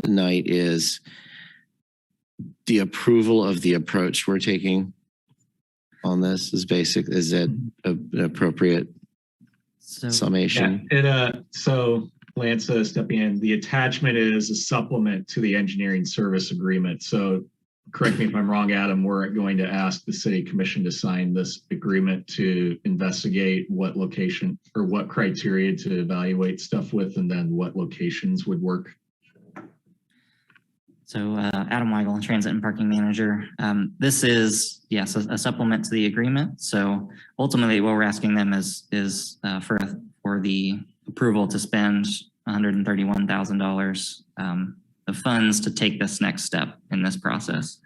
night is the approval of the approach we're taking on this. Is it an appropriate summation? Yeah, so Lance, stepping in, the attachment is a supplement to the engineering service agreement. So correct me if I'm wrong, Adam, we're going to ask the City Commission to sign this agreement to investigate what location or what criteria to evaluate stuff with, and then what locations would work. So Adam Weigel, Transit and Parking Manager. This is, yes, a supplement to the agreement. So ultimately what we're asking them is for the approval to spend $131,000 funds to take this next step in this process.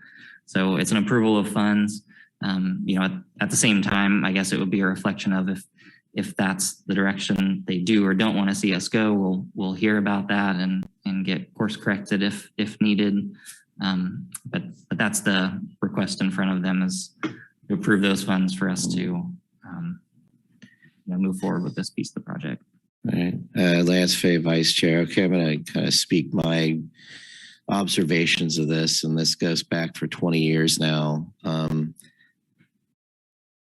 So it's an approval of funds. At the same time, I guess it would be a reflection of if that's the direction they do or don't want to see us go, we'll hear about that and get course corrected if needed. But that's the request in front of them, is to approve those funds for us to move forward with this piece of the project. All right. Lance Fay, Vice Chair. Okay, I'm going to kind of speak my observations of this, and this goes back for 20 years now.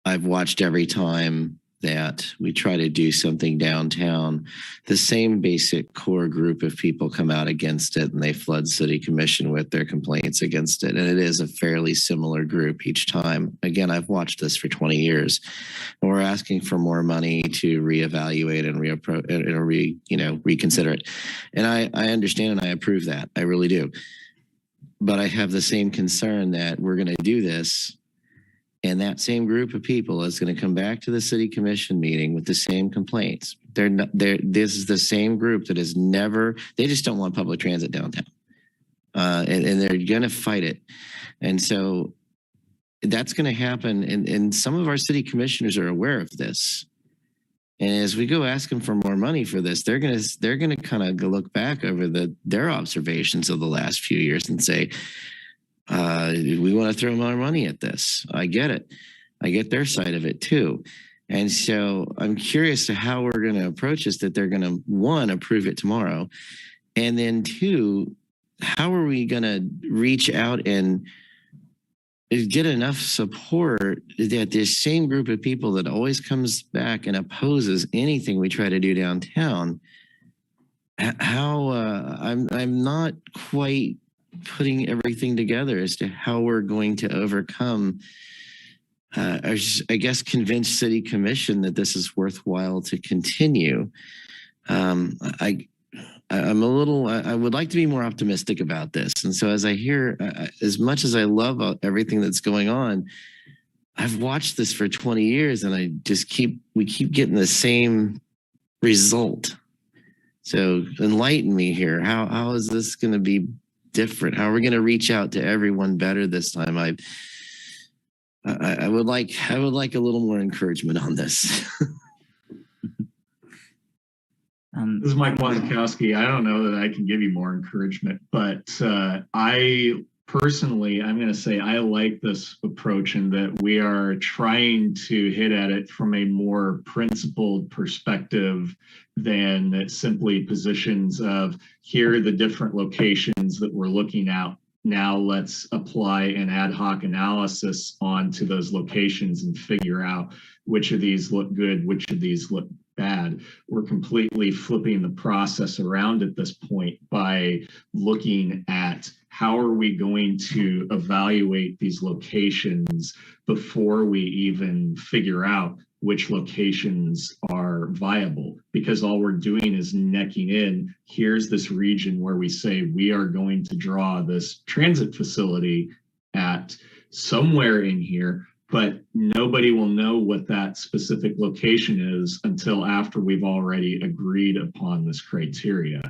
I've watched every time that we try to do something downtown, the same basic core group of people come out against it, and they flood City Commission with their complaints against it. And it is a fairly similar group each time. Again, I've watched this for 20 years, and we're asking for more money to reevaluate and reconsider it. And I understand and I approve that. I really do. But I have the same concern that we're going to do this, and that same group of people is going to come back to the City Commission meeting with the same complaints. This is the same group that has never, they just don't want public transit downtown. And they're going to fight it. And so that's going to happen. And some of our city commissioners are aware of this. And as we go ask them for more money for this, they're going to kind of look back over their observations of the last few years and say, we want to throw more money at this. I get it. I get their side of it too. And so I'm curious to how we're going to approach this, that they're going to, one, approve it tomorrow. And then two, how are we going to reach out and get enough support that this same group of people that always comes back and opposes anything we try to do downtown, I'm not quite putting everything together as to how we're going to overcome, I guess, convince City Commission that this is worthwhile to continue. I would like to be more optimistic about this. And so as I hear, as much as I love everything that's going on, I've watched this for 20 years and we keep getting the same result. So enlighten me here. How is this going to be different? How are we going to reach out to everyone better this time? I would like a little more encouragement on this. This is Mike Wazakowski. I don't know that I can give you more encouragement, but I'm going to say I like this approach in that we are trying to hit at it from a more principled perspective than simply positions of here are the different locations that we're looking at. Now let's apply an ad hoc analysis onto those locations and figure out which of these look good, which of these look bad. We're completely flipping the process around at this point by looking at how are we going to evaluate these locations before we even figure out which locations are viable, because all we're doing is necking in, here's this region where we say we are going to draw this transit facility at somewhere in here, but nobody will know what that specific location is until after we've already agreed upon this criteria.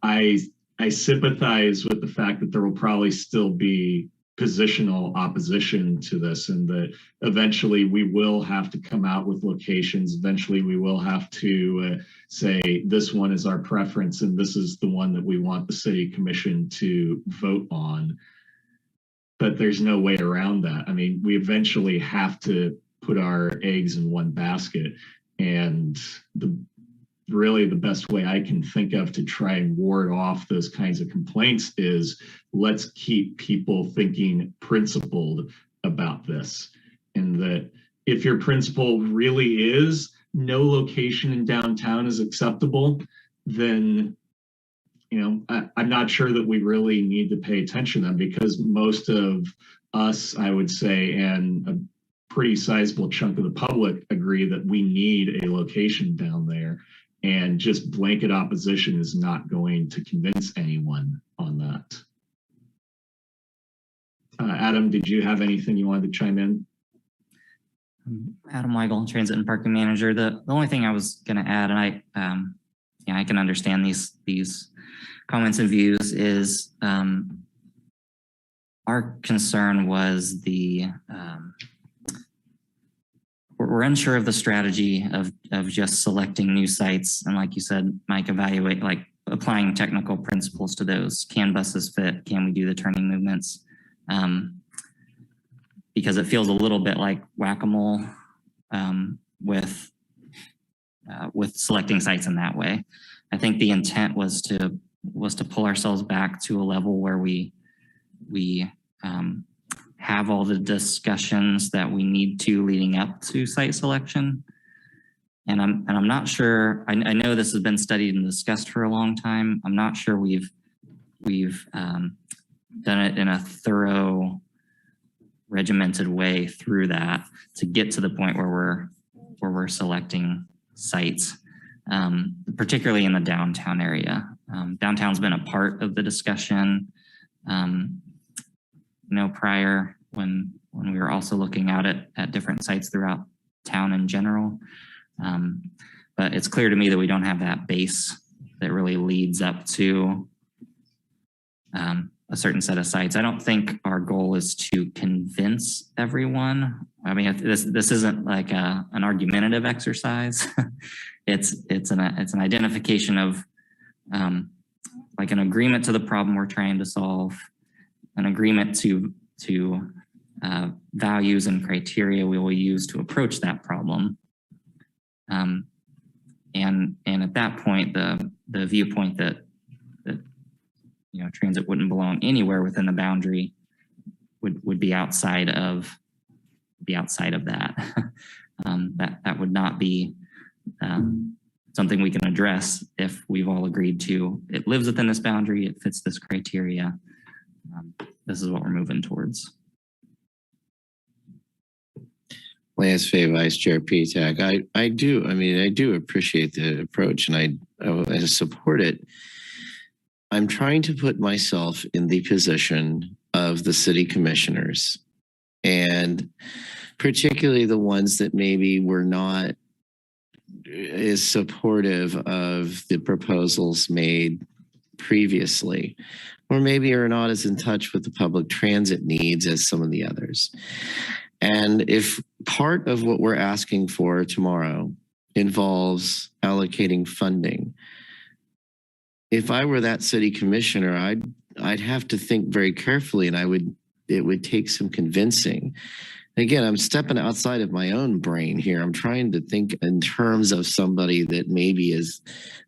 I sympathize with the fact that there will probably still be positional opposition to this, and that eventually we will have to come out with locations. Eventually we will have to say this one is our preference and this is the one that we want the City Commission to vote on. But there's no way around that. I mean, we eventually have to put our eggs in one basket, and really the best way I can think of to try and ward off those kinds of complaints is let's keep people thinking principled about this. And that if your principle really is no location in downtown is acceptable, then I'm not sure that we really need to pay attention to them, because most of us, I would say, and a pretty sizable chunk of the public agree that we need a location down there. And just blanket opposition is not going to convince anyone on that. Adam, did you have anything you wanted to chime in? Adam Weigel, Transit and Parking Manager. The only thing I was going to add, and I can understand these comments and views is our concern was we're unsure of the strategy of just selecting new sites. And like you said, Mike, evaluate, like applying technical principles to those. Can buses fit? Can we do the turning movements? Because it feels a little bit like whack-a-mole with selecting sites in that way. I think the intent was to pull ourselves back to a level where we have all the discussions that we need to leading up to site selection. And I'm not sure, I know this has been studied and discussed for a long time. I'm not sure we've done it in a thorough, regimented way through that to get to the point where we're selecting sites, particularly in the downtown area. Downtown's been a part of the discussion, prior when we were also looking out at different sites throughout town in general. But it's clear to me that we don't have that base that really leads up to a certain set of sites. I don't think our goal is to convince everyone. I mean, this isn't like an argumentative exercise. it's an identification of like an agreement to the problem we're trying to solve, an agreement to values and criteria we will use to approach that problem. And at that point, the viewpoint that transit wouldn't belong anywhere within the boundary would be outside of that. That would not be something we can address if we've all agreed to it lives within this boundary, it fits this criteria. This is what we're moving towards. Lance Fay, Vice Chair PTAC. I do appreciate the approach and I support it. I'm trying to put myself in the position of the city commissioners, and particularly the ones that maybe were not as supportive of the proposals made previously, or maybe are not as in touch with the public transit needs as some of the others. And if part of what we're asking for tomorrow involves allocating funding, if I were that city commissioner, I'd have to think very carefully, and it would take some convincing. Again, I'm stepping outside of my own brain here. I'm trying to think in terms of somebody that maybe is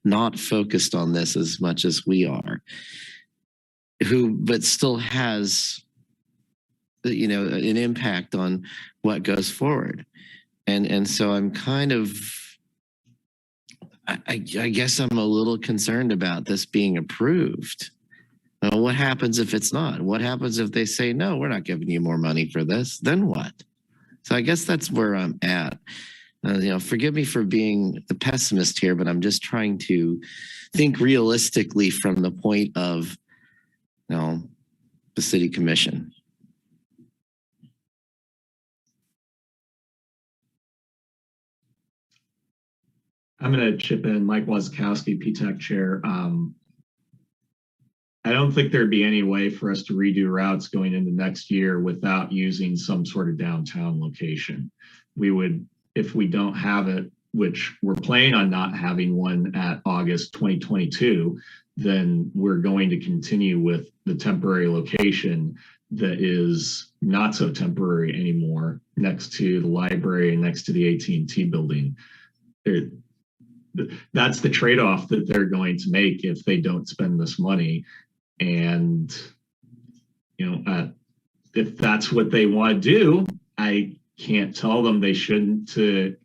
not focused on this as much as we are, but still has, an impact on what goes forward. And so I'm kind of, I guess I'm a little concerned about this being approved. What happens if it's not? What happens if they say, no, we're not giving you more money for this? Then what? So I guess that's where I'm at. Forgive me for being the pessimist here, but I'm just trying to think realistically from the point of, the city commission. I'm going to chip in. Mike Wazkowski, PTAC chair. I don't think there'd be any way for us to redo routes going into next year without using some sort of downtown location. We would, if we don't have it, which we're planning on not having one at August 2022, then we're going to continue with the temporary location that is not so temporary anymore next to the library and next to the AT&T building. That's the trade-off that they're going to make if they don't spend this money. And, if that's what they want to do, I can't tell them they shouldn't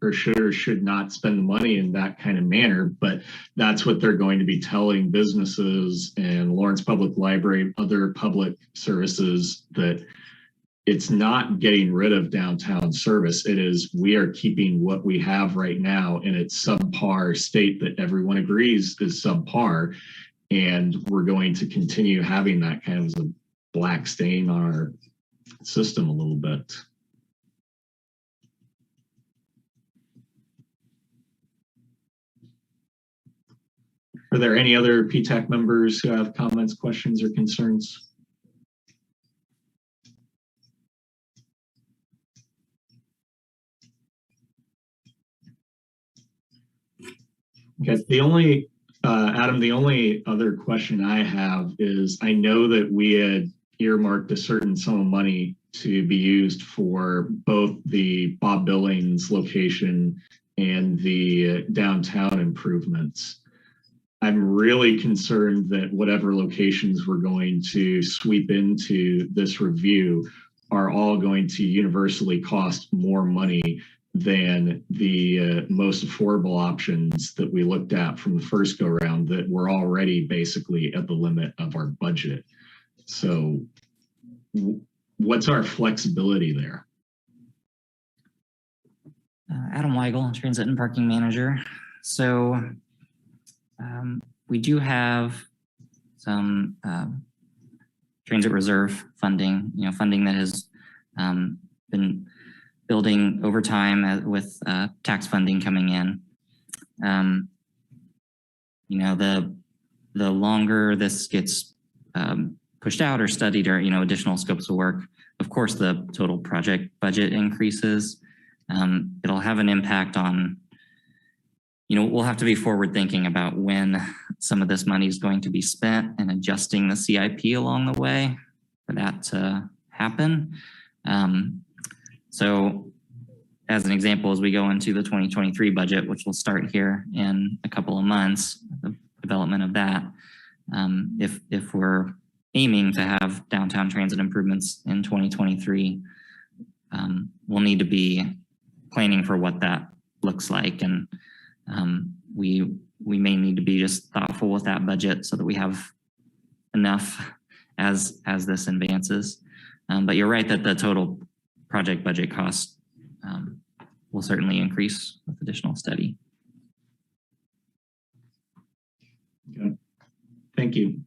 or should not spend the money in that kind of manner, but that's what they're going to be telling businesses and Lawrence Public Library, other public services, that it's not getting rid of downtown service. It is, we are keeping what we have right now in its subpar state that everyone agrees is subpar. And we're going to continue having that kind of as a black stain on our system a little bit. Are there any other PTAC members who have comments, questions, or concerns? Okay, Adam, the only other question I have is, I know that we had earmarked a certain sum of money to be used for both the Bob Billings location and the downtown improvements. I'm really concerned that whatever locations we're going to sweep into this review are all going to universally cost more money than the most affordable options that we looked at from the first go round that were already basically at the limit of our budget. So what's our flexibility there? Adam Weigel, Transit and Parking Manager. So we do have some transit reserve funding, funding that has been building over time with tax funding coming in. The longer this gets pushed out or studied, or additional scopes of work, of course the total project budget increases. It'll have an impact on, we'll have to be forward thinking about when some of this money is going to be spent and adjusting the CIP along the way for that to happen. So as an example, as we go into the 2023 budget, which will start here in a couple of months, the development of that, if we're aiming to have downtown transit improvements in 2023, we'll need to be planning for what that looks like. And we may need to be just thoughtful with that budget so that we have enough as this advances. But you're right that the total project budget cost will certainly increase with additional study. Okay. Thank you.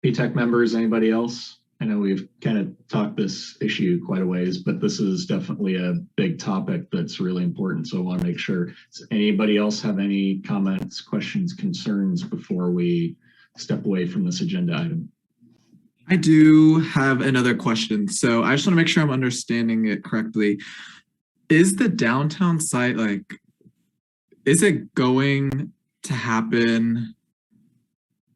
PTAC members, anybody else? I know we've kind of talked this issue quite a ways, but this is definitely a big topic that's really important. So I want to make sure. Does anybody else have any comments, questions, concerns before we step away from this agenda item? I do have another question. So I just want to make sure I'm understanding it correctly. Is the downtown site, is it going to happen?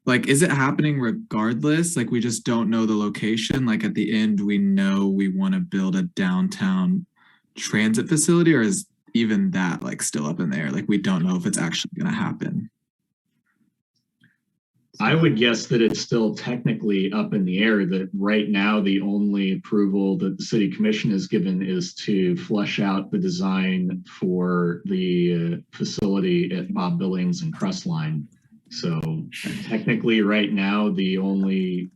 Is it happening regardless? We just don't know the location. At the end, we know we want to build a downtown transit facility, or is even that still up in the air? We don't know if it's actually going to happen. I would guess that it's still technically up in the air, that right now the only approval that the city commission has given is to flesh out the design for the facility at Bob Billings and Crestline. So technically right now, the only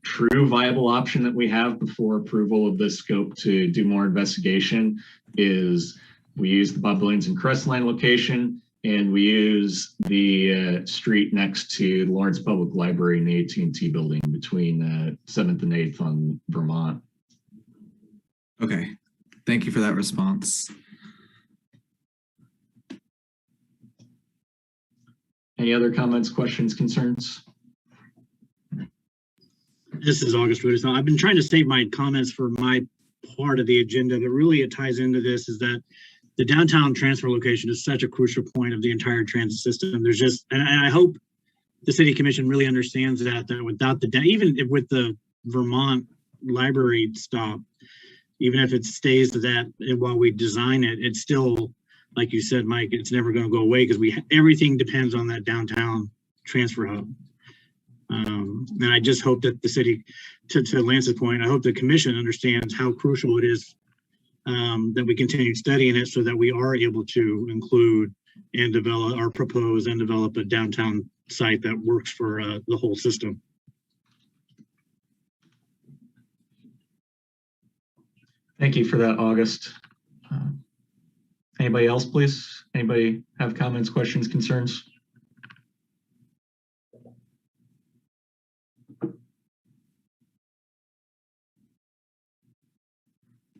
true viable option that we have before approval of this scope to do more investigation is we use the Bob Billings and Crestline location, and we use the street next to the Lawrence Public Library and the AT&T building between 7th and 8th on Vermont. Okay, thank you for that response. Any other comments, questions, concerns? This is August Rudison. I've been trying to state my comments for my part of the agenda, but really it ties into this is that the downtown transfer location is such a crucial point of the entire transit system. There's just, and I hope the city commission really understands that without even with the Vermont library stop, even if it stays to that, and while we design it, it's still, like you said, Mike, it's never going to go away because everything depends on that downtown transfer hub. And I just hope that the city, to Lance's point, I hope the commission understands how crucial it is that we continue studying it so that we are able to include and develop or propose and develop a downtown site that works for the whole system. Thank you for that, August. Anybody else, please? Anybody have comments, questions, concerns?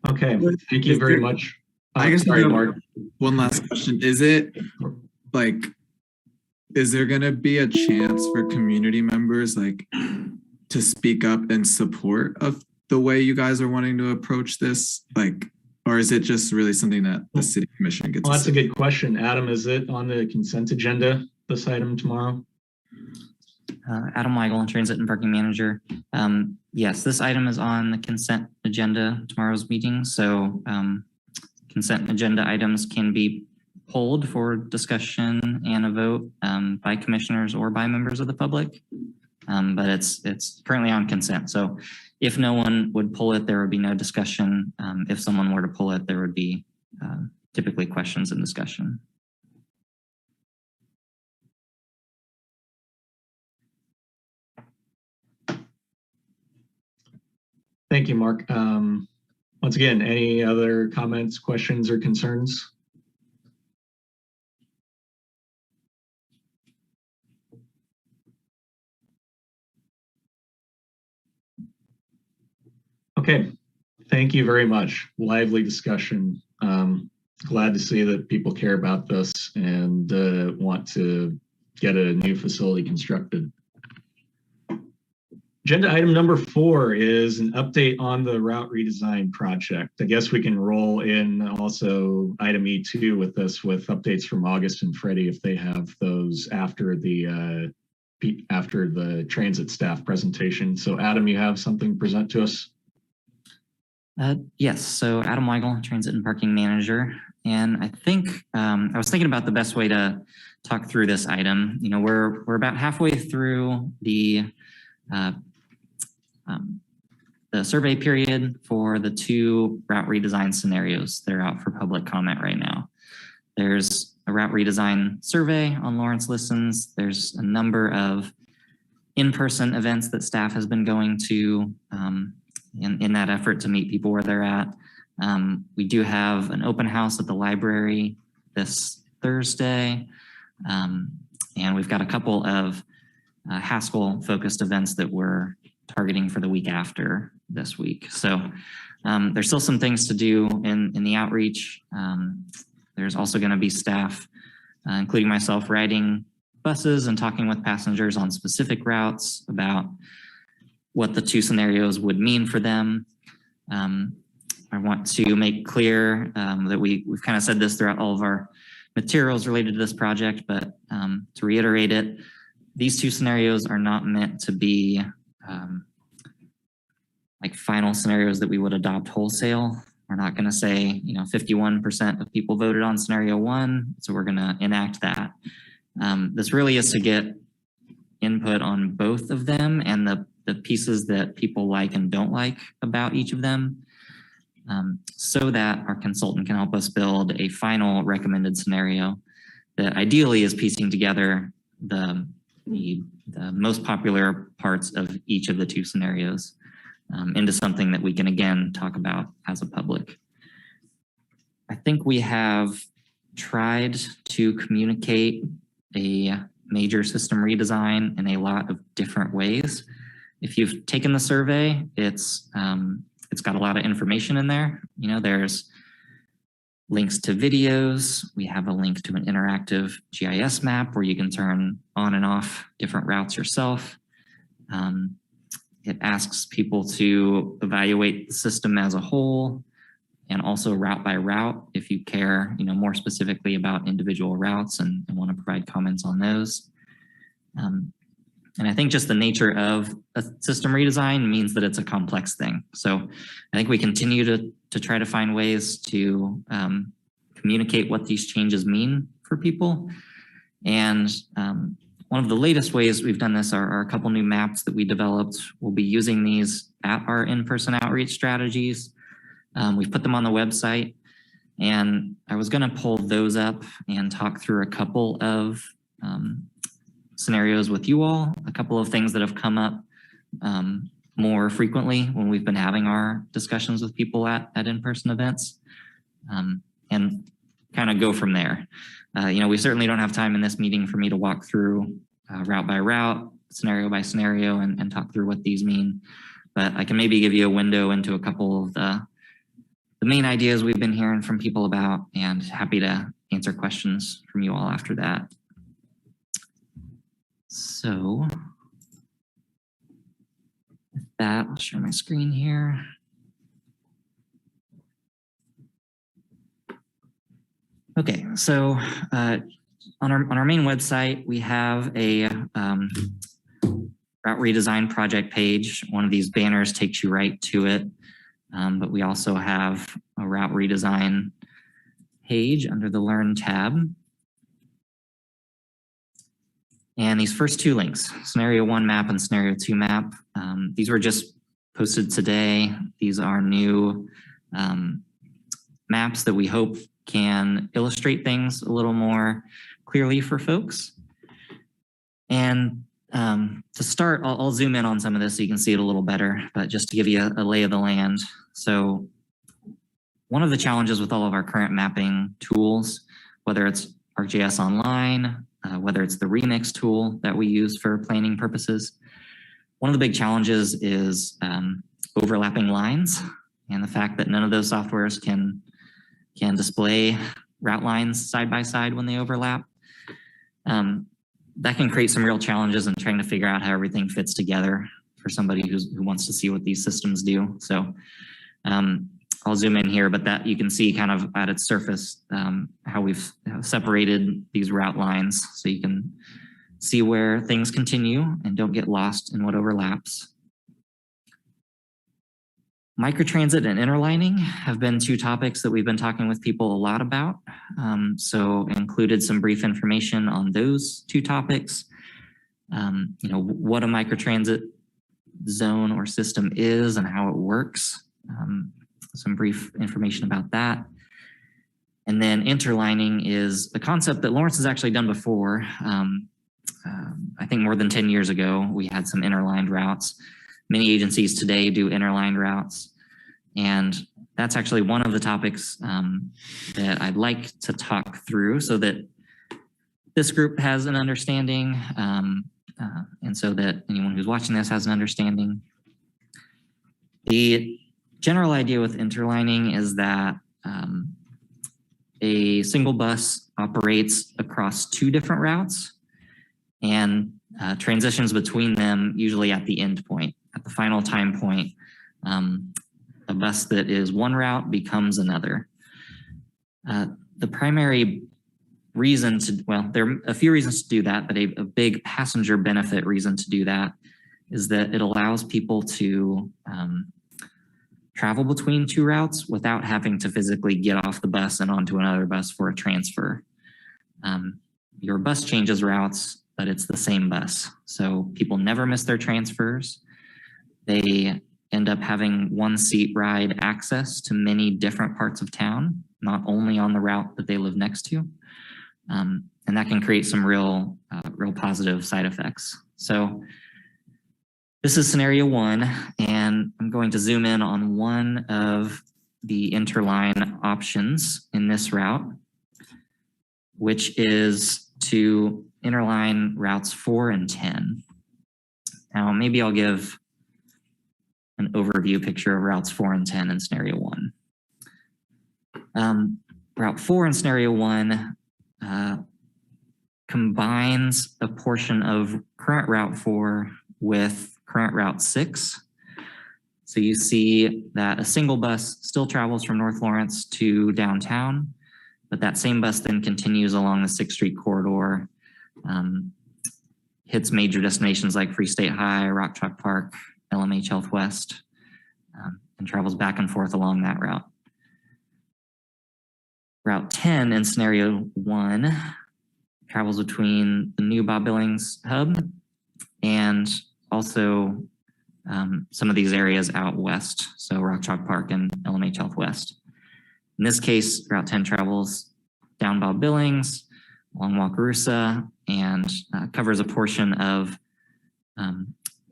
Okay, thank you very much. I guess sorry, Mark. one last question. Is it is there gonna be a chance for community members like to speak up in support of the way you guys are wanting to approach this? Like, or is it just really something that the city commission gets? Well, that's a good question. Adam, is it on the consent agenda, this item tomorrow? Adam Weigel, Transit and Parking Manager. Yes, this item is on the consent agenda tomorrow's meeting. So consent agenda items can be pulled for discussion and a vote by commissioners or by members of the public. But it's currently on consent. So if no one would pull it, there would be no discussion. If someone were to pull it, there would be typically questions and discussion. Thank you, Mark. Once again, any other comments, questions, or concerns? Okay, thank you very much. Lively discussion. Glad to see that people care about this and want to get a new facility constructed. Agenda item number 4 is an update on the route redesign project. I guess we can roll in also item E2 with this, with updates from August and Freddie if they have those after the transit staff presentation. So Adam, you have something to present to us? Yes, so Adam Weigel, Transit and Parking Manager. And I think I was thinking about the best way to talk through this item. You know, we're about halfway through the survey period for the 2 route redesign scenarios that are out for public comment right now. There's a route redesign survey on Lawrence Listens. There's a number of in-person events that staff has been going to in that effort to meet people where they're at. We do have an open house at the library this Thursday. And we've got a couple of Haskell focused events that we're targeting for the week after this week. So there's still some things to do in the outreach. There's also going to be staff, including myself, riding buses and talking with passengers on specific routes about what the 2 scenarios would mean for them. I want to make clear that we've kind of said this throughout all of our materials related to this project, but to reiterate it, these 2 scenarios are not meant to be like final scenarios that we would adopt wholesale. We're not going to say, 51% of people voted on scenario 1, so we're going to enact that. This really is to get input on both of them and the pieces that people like and don't like about each of them, so that our consultant can help us build a final recommended scenario that ideally is piecing together the most popular parts of each of the 2 scenarios into something that we can again talk about as a public. I think we have tried to communicate a major system redesign in a lot of different ways. If you've taken the survey, it's got a lot of information in there. There's links to videos. We have a link to an interactive GIS map where you can turn on and off different routes yourself. It asks people to evaluate the system as a whole and also route by route if you care, more specifically about individual routes and want to provide comments on those. And I think just the nature of a system redesign means that it's a complex thing. So I think we continue to try to find ways to communicate what these changes mean for people. And one of the latest ways we've done this are a couple new maps that we developed. We'll be using these at our in-person outreach strategies. We've put them on the website, and I was going to pull those up and talk through a couple of scenarios with you all, a couple of things that have come up more frequently when we've been having our discussions with people at in-person events, and kind of go from there. We certainly don't have time in this meeting for me to walk through route by route, scenario by scenario, and talk through what these mean, but I can maybe give you a window into a couple of the main ideas we've been hearing from people about, and happy to answer questions from you all after that. So with that, I'll share my screen here. Okay, so on our main website, we have a route redesign project page. One of these banners takes you right to it, but we also have a route redesign page under the Learn tab. And these first two links, Scenario 1 map and Scenario 2 map, these were just posted today. These are new maps that we hope can illustrate things a little more clearly for folks. And to start, I'll zoom in on some of this so you can see it a little better, but just to give you a lay of the land. So one of the challenges with all of our current mapping tools, whether it's ArcGIS Online, whether it's the Remix tool that we use for planning purposes, one of the big challenges is overlapping lines and the fact that none of those softwares can display route lines side by side when they overlap. That can create some real challenges in trying to figure out how everything fits together for somebody who wants to see what these systems do. So I'll zoom in here, but that you can see kind of at its surface how we've separated these route lines so you can see where things continue and don't get lost in what overlaps. Microtransit and interlining have been two topics that we've been talking with people a lot about. So included some brief information on those two topics. You know, what a microtransit zone or system is and how it works. Some brief information about that. And then interlining is a concept that Lawrence has actually done before. I think more than 10 years ago, we had some interlined routes. Many agencies today do interlined routes. And that's actually one of the topics that I'd like to talk through so that this group has an understanding and so that anyone who's watching this has an understanding. The general idea with interlining is that a single bus operates across two different routes and transitions between them usually at the end point, at the final time point. A bus that is one route becomes another. The primary reason to, well, there are a few reasons to do that, but a big passenger benefit reason to do that is that it allows people to travel between two routes without having to physically get off the bus and onto another bus for a transfer. Your bus changes routes, but it's the same bus. So people never miss their transfers. They end up having one seat ride access to many different parts of town, not only on the route that they live next to. And that can create some real positive side effects. So this is scenario 1, and I'm going to zoom in on one of the interline options in this route, which is to interline routes 4 and 10. Now, maybe I'll give an overview picture of routes 4 and 10 in scenario 1. Route 4 in scenario 1 combines a portion of current route 4 with current route 6. So you see that a single bus still travels from North Lawrence to downtown, but that same bus then continues along the 6th Street corridor, hits major destinations like Free State High, Rock Chalk Park, LMH Health West, and travels back and forth along that route. Route 10 in scenario 1 travels between the new Bob Billings hub and also some of these areas out west, so Rock Chalk Park and LMH Health West. In this case, Route 10 travels down Bob Billings, along Wakarusa, and covers a portion of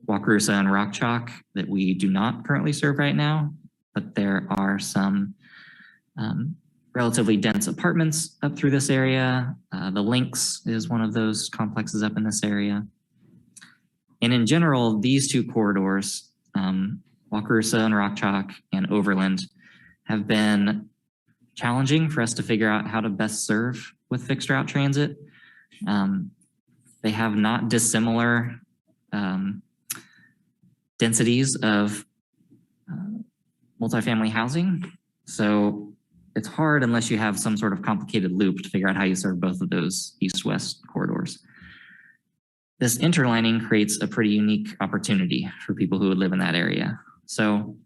Wakarusa and Rock Chalk that we do not currently serve right now, but there are some relatively dense apartments up through this area. The Lynx is one of those complexes up in this area. And in general, these two corridors, Wakarusa and Rock Chalk and Overland, have been challenging for us to figure out how to best serve with fixed route transit. they have not dissimilar densities of multifamily housing. So it's hard unless you have some sort of complicated loop to figure out how you serve both of those east-west corridors. This interlining creates a pretty unique opportunity for people who would live in that area. So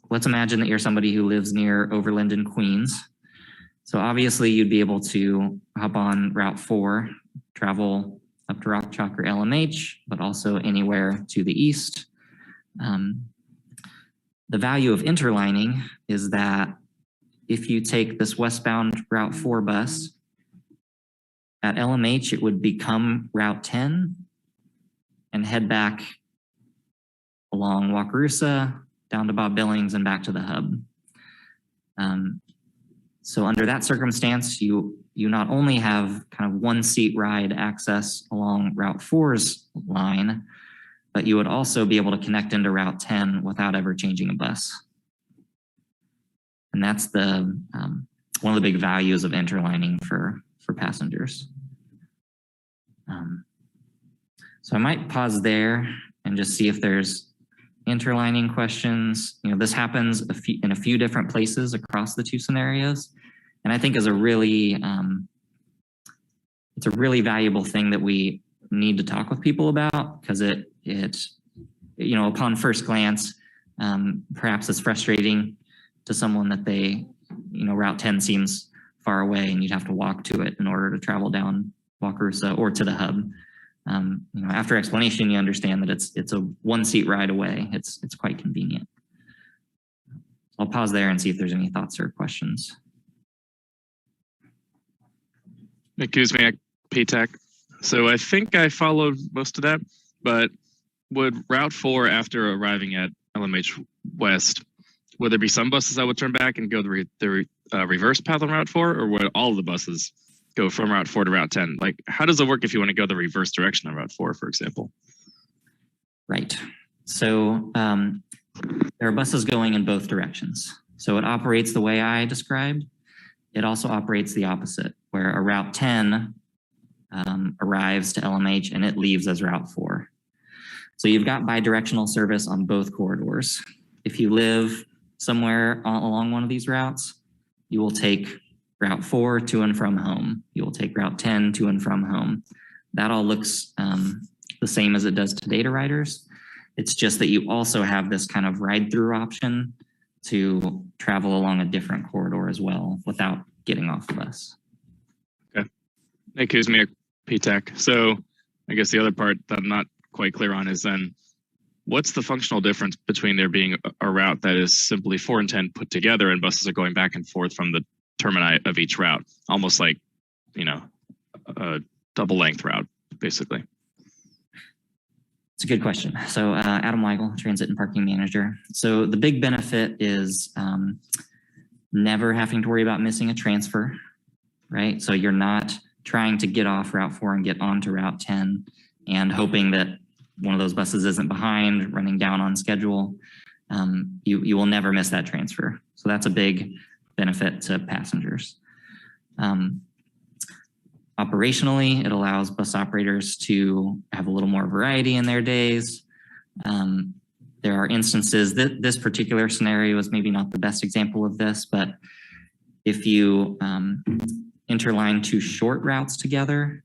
let's imagine that you're somebody who lives near Overland in Queens. So obviously you'd be able to hop on Route 4, travel up to Rock Chalk or LMH, but also anywhere to the east. The value of interlining is that if you take this westbound Route 4 bus, at LMH, it would become Route 10 and head back along Wakarusa, down to Bob Billings and back to the hub. So under that circumstance, you not only have kind of one seat ride access along Route 4's line, but you would also be able to connect into Route 10 without ever changing a bus. And that's the one of the big values of interlining for passengers. So I might pause there and just see if there's interlining questions. You know, this happens in a few different places across the two scenarios. And I think is a really, it's a really valuable thing that we need to talk with people about, because it, you know, upon first glance, perhaps it's frustrating to someone that they, you know, Route 10 seems far away and you'd have to walk to it in order to travel down Wakarusa or to the hub. You know, after explanation, you understand that it's a one seat ride away. It's quite convenient. I'll pause there and see if there's any thoughts or questions. Nick Kuzmiak, PTAC. So I think I followed most of that, but would Route 4, after arriving at LMH West, would there be some buses that would turn back and go the reverse path on Route 4, or would all of the buses go from Route 4 to Route 10? Like, how does it work if you want to go the reverse direction on Route 4, for example? Right. So there are buses going in both directions. So it operates the way I described. It also operates the opposite, where a Route 10 arrives to LMH and it leaves as Route 4. So you've got bidirectional service on both corridors. If you live somewhere along one of these routes, you will take Route 4 to and from home. You will take Route 10 to and from home. That all looks the same as it does to data riders. It's just that you also have this kind of ride-through option to travel along a different corridor as well without getting off the bus. Okay. Nick Kuzmiak, PTAC. So I guess the other part that I'm not quite clear on is then, what's the functional difference between there being a route that is simply 4 and 10 put together and buses are going back and forth from the termini of each route, almost like, you know, a double length route, basically? It's a good question. So Adam Weigel, Transit and Parking Manager. So the big benefit is never having to worry about missing a transfer, right? So you're not trying to get off Route 4 and get onto Route 10 and hoping that one of those buses isn't behind, running down on schedule. You will never miss that transfer. So that's a big benefit to passengers. Operationally, it allows bus operators to have a little more variety in their days. There are instances that this particular scenario is maybe not the best example of this, but if you interline two short routes together,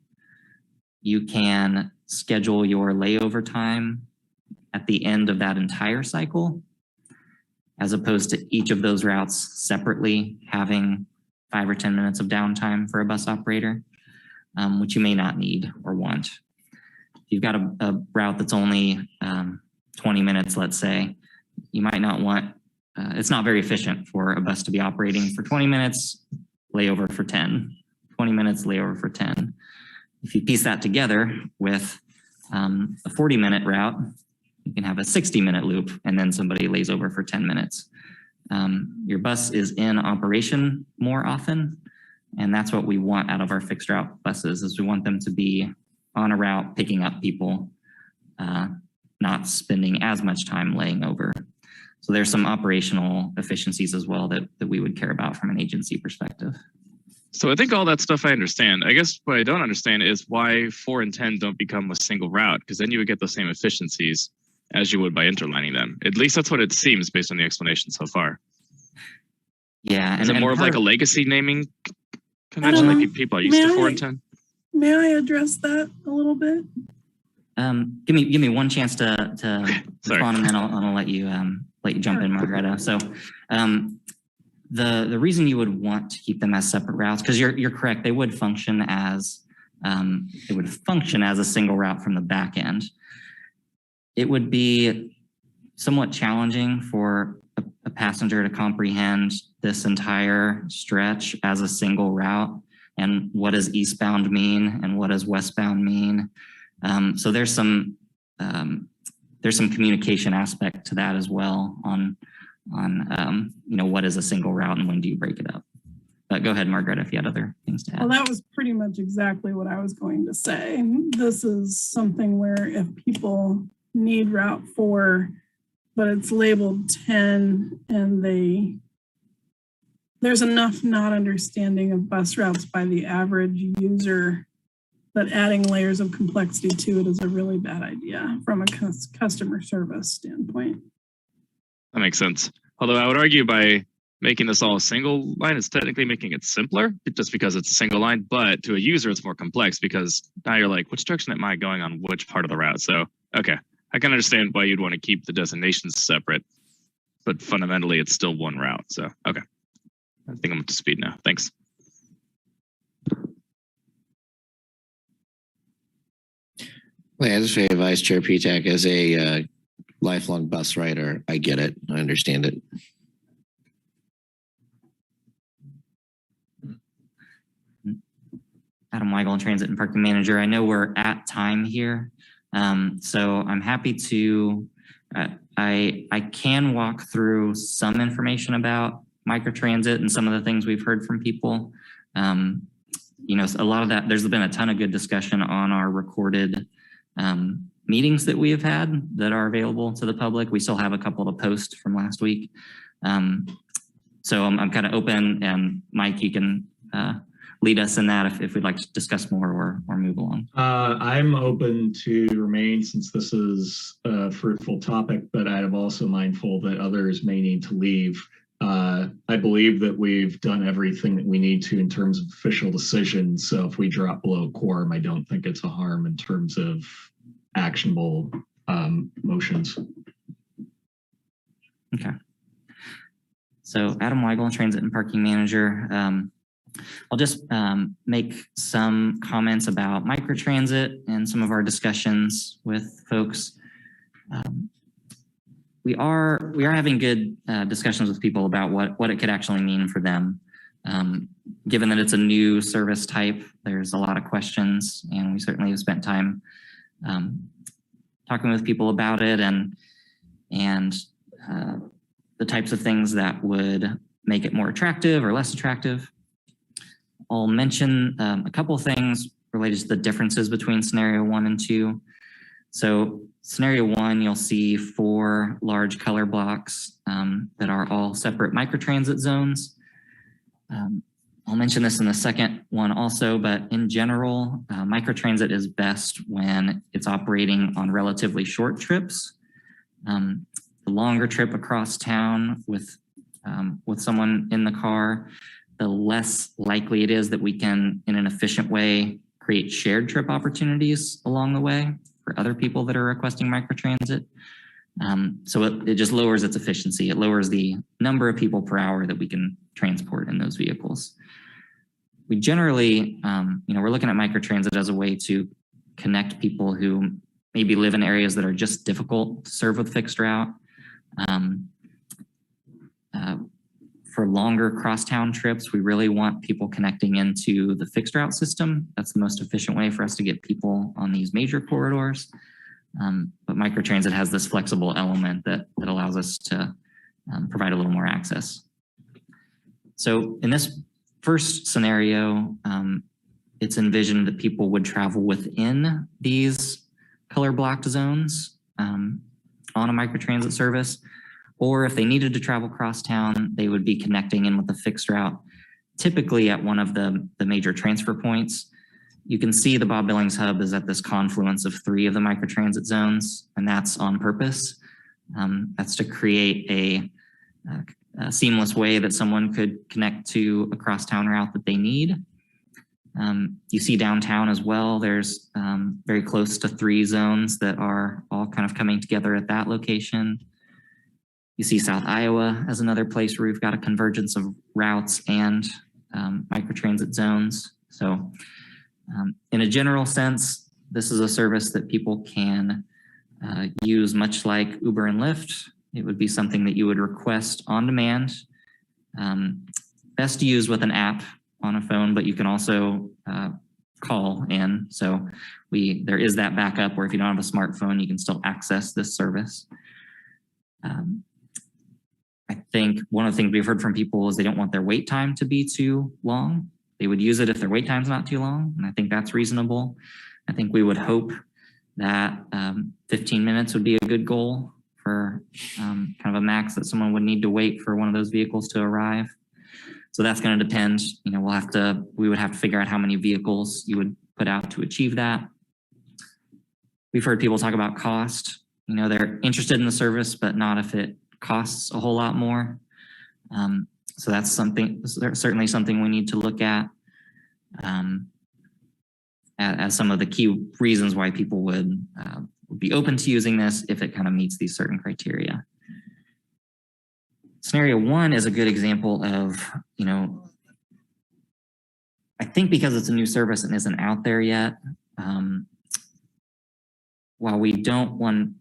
you can schedule your layover time at the end of that entire cycle, as opposed to each of those routes separately having 5 or 10 minutes of downtime for a bus operator, which you may not need or want. If you've got a route that's only 20 minutes, let's say, you might not want, it's not very efficient for a bus to be operating for 20 minutes, layover for 10, 20 minutes, layover for 10. If you piece that together with a 40-minute route, you can have a 60-minute loop and then somebody lays over for 10 minutes. Your bus is in operation more often, and that's what we want out of our fixed route buses, is we want them to be on a route picking up people, not spending as much time laying over. So there's some operational efficiencies as well that we would care about from an agency perspective. So I think all that stuff I understand. I guess what I don't understand is why 4 and 10 don't become a single route, because then you would get the same efficiencies as you would by interlining them. At least that's what it seems based on the explanation so far. Yeah. Is it more of like a legacy naming convention? Like people are used to 4 and 10? May I address that a little bit? Give me one chance to respond, and then I'll let you jump in, Margareta. So the reason you would want to keep them as separate routes, because you're correct, they would function as a single route from the back end. It would be somewhat challenging for a passenger to comprehend this entire stretch as a single route, and what does eastbound mean and what does westbound mean. So there's some communication aspect to that as well on what is a single route and when do you break it up. But go ahead, Margaret, if you had other things to add. Well, that was pretty much exactly what I was going to say. This is something where if people need Route 4, but it's labeled 10 and there's enough not understanding of bus routes by the average user that adding layers of complexity to it is a really bad idea from a customer service standpoint. That makes sense. Although I would argue by making this all a single line, it's technically making it simpler just because it's a single line, but to a user, it's more complex because now you're like, which direction am I going on which part of the route? So, okay, I can understand why you'd want to keep the designations separate, but fundamentally it's still one route. So, okay, I think I'm up to speed now. Thanks. Well, as a Vice Chair PTAC, as a lifelong bus rider, I get it. I understand it. Adam Weigel, Transit and Parking Manager. I know we're at time here, so I'm happy to, I can walk through some information about microtransit and some of the things we've heard from people. A lot of that, there's been a ton of good discussion on our recorded meetings that we have had that are available to the public. We still have a couple to post from last week. So I'm kind of open, and Mike, you can lead us in that if we'd like to discuss more or move along. I'm open to remain since this is a fruitful topic, but I am also mindful that others may need to leave. I believe that we've done everything that we need to in terms of official decisions. So if we drop below quorum, I don't think it's a harm in terms of actionable motions. Okay. So Adam Weigel, Transit and Parking Manager. I'll just make some comments about microtransit and some of our discussions with folks. We are having good discussions with people about what it could actually mean for them. Given that it's a new service type, there's a lot of questions, and we certainly have spent time talking with people about it and the types of things that would make it more attractive or less attractive. I'll mention a couple of things related to the differences between scenario 1 and 2. So scenario 1, you'll see 4 large color blocks that are all separate microtransit zones. I'll mention this in the second one also, but in general, microtransit is best when it's operating on relatively short trips. The longer trip across town with someone in the car, the less likely it is that we can, in an efficient way, create shared trip opportunities along the way for other people that are requesting microtransit. So it just lowers its efficiency. It lowers the number of people per hour that we can transport in those vehicles. We generally, we're looking at microtransit as a way to connect people who maybe live in areas that are just difficult to serve with fixed route. For longer crosstown trips, we really want people connecting into the fixed route system. That's the most efficient way for us to get people on these major corridors. But microtransit has this flexible element that allows us to provide a little more access. So in this first scenario, it's envisioned that people would travel within these color blocked zones on a microtransit service. Or if they needed to travel cross town, they would be connecting in with a fixed route. typically at one of the major transfer points. You can see the Bob Billings Hub is at this confluence of 3 of the microtransit zones, and that's on purpose. That's to create a seamless way that someone could connect to a crosstown route that they need. You see downtown as well, there's very close to 3 zones that are all kind of coming together at that location. You see South Iowa as another place where we've got a convergence of routes and microtransit zones. So in a general sense, this is a service that people can use much like Uber and Lyft. It would be something that you would request on demand. Best to use with an app on a phone, but you can also call in. So there is that backup where if you don't have a smartphone, you can still access this service. I think one of the things we've heard from people is they don't want their wait time to be too long. They would use it if their wait time's not too long, and I think that's reasonable. I think we would hope that 15 minutes would be a good goal for kind of a max that someone would need to wait for one of those vehicles to arrive. So that's going to depend. You know, we would have to figure out how many vehicles you would put out to achieve that. We've heard people talk about cost. You know, they're interested in the service, but not if it costs a whole lot more. So that's certainly something we need to look at as some of the key reasons why people would be open to using this if it kind of meets these certain criteria. Scenario 1 is a good example of, you know, I think because it's a new service and isn't out there yet, while we don't want,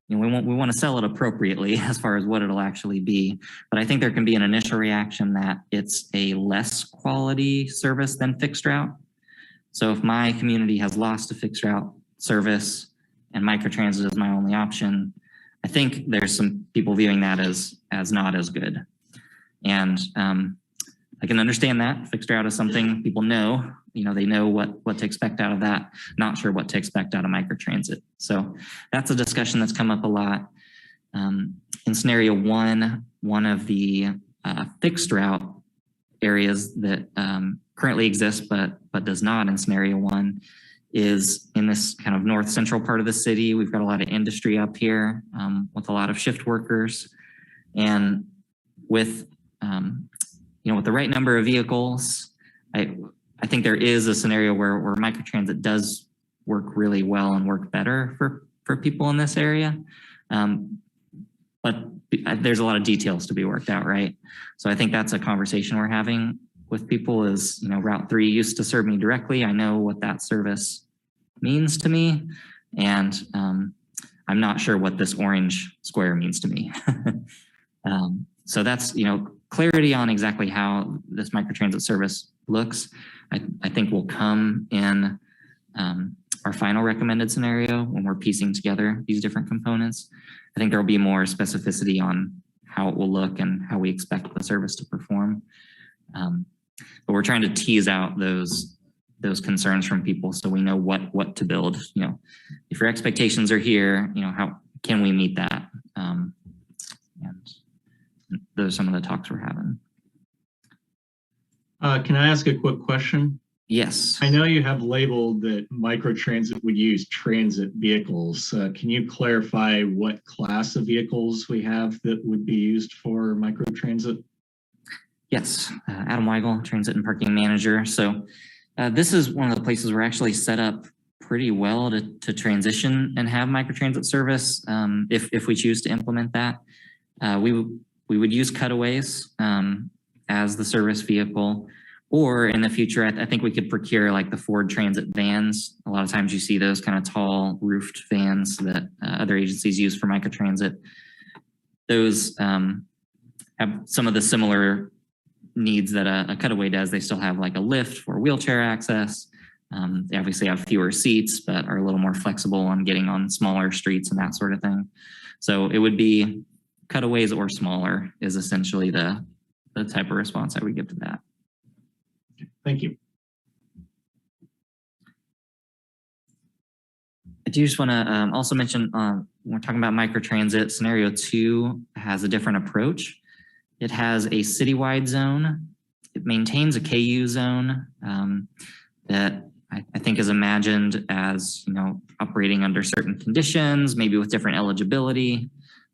you know, we want to sell it appropriately as far as what it'll actually be, but I think there can be an initial reaction that it's a less quality service than fixed route. So if my community has lost a fixed route service and microtransit is my only option, I think there's some people viewing that as not as good. And I can understand that. Fixed route is something people know. You know, they know what to expect out of that, not sure what to expect out of microtransit. So that's a discussion that's come up a lot. In scenario 1, one of the fixed route areas that currently exists but does not in scenario 1 is in this kind of north central part of the city. We've got a lot of industry up here with a lot of shift workers, and with you know, with the right number of vehicles, I think there is a scenario where microtransit does work really well and work better for people in this area. But there's a lot of details to be worked out, right? So I think that's a conversation we're having with people is, you know, Route 3 used to serve me directly. I know what that service means to me. And I'm not sure what this orange square means to me. So that's, you know, clarity on exactly how this microtransit service looks, I think will come in our final recommended scenario when we're piecing together these different components. I think there will be more specificity on how it will look and how we expect the service to perform. But we're trying to tease out those concerns from people so we know what to build. You know, if your expectations are here, you know, how can we meet that? And those are some of the talks we're having. Can I ask a quick question? Yes. I know you have labeled that microtransit would use transit vehicles. Can you clarify what class of vehicles we have that would be used for microtransit? Yes, Adam Weigel, Transit and Parking Manager. So this is one of the places we're actually set up pretty well to transition and have microtransit service if we choose to implement that. We would use cutaways as the service vehicle, or in the future, I think we could procure like the Ford Transit vans. A lot of times you see those kind of tall roofed vans that other agencies use for microtransit. Those have some of the similar needs that a cutaway does. They still have like a lift for wheelchair access. They obviously have fewer seats, but are a little more flexible on getting on smaller streets and that sort of thing. So it would be cutaways or smaller is essentially the type of response I would give to that. Thank you. I do just want to also mention when we're talking about microtransit, scenario 2 has a different approach. It has a citywide zone it maintains a KU zone that I think is imagined as, operating under certain conditions, maybe with different eligibility.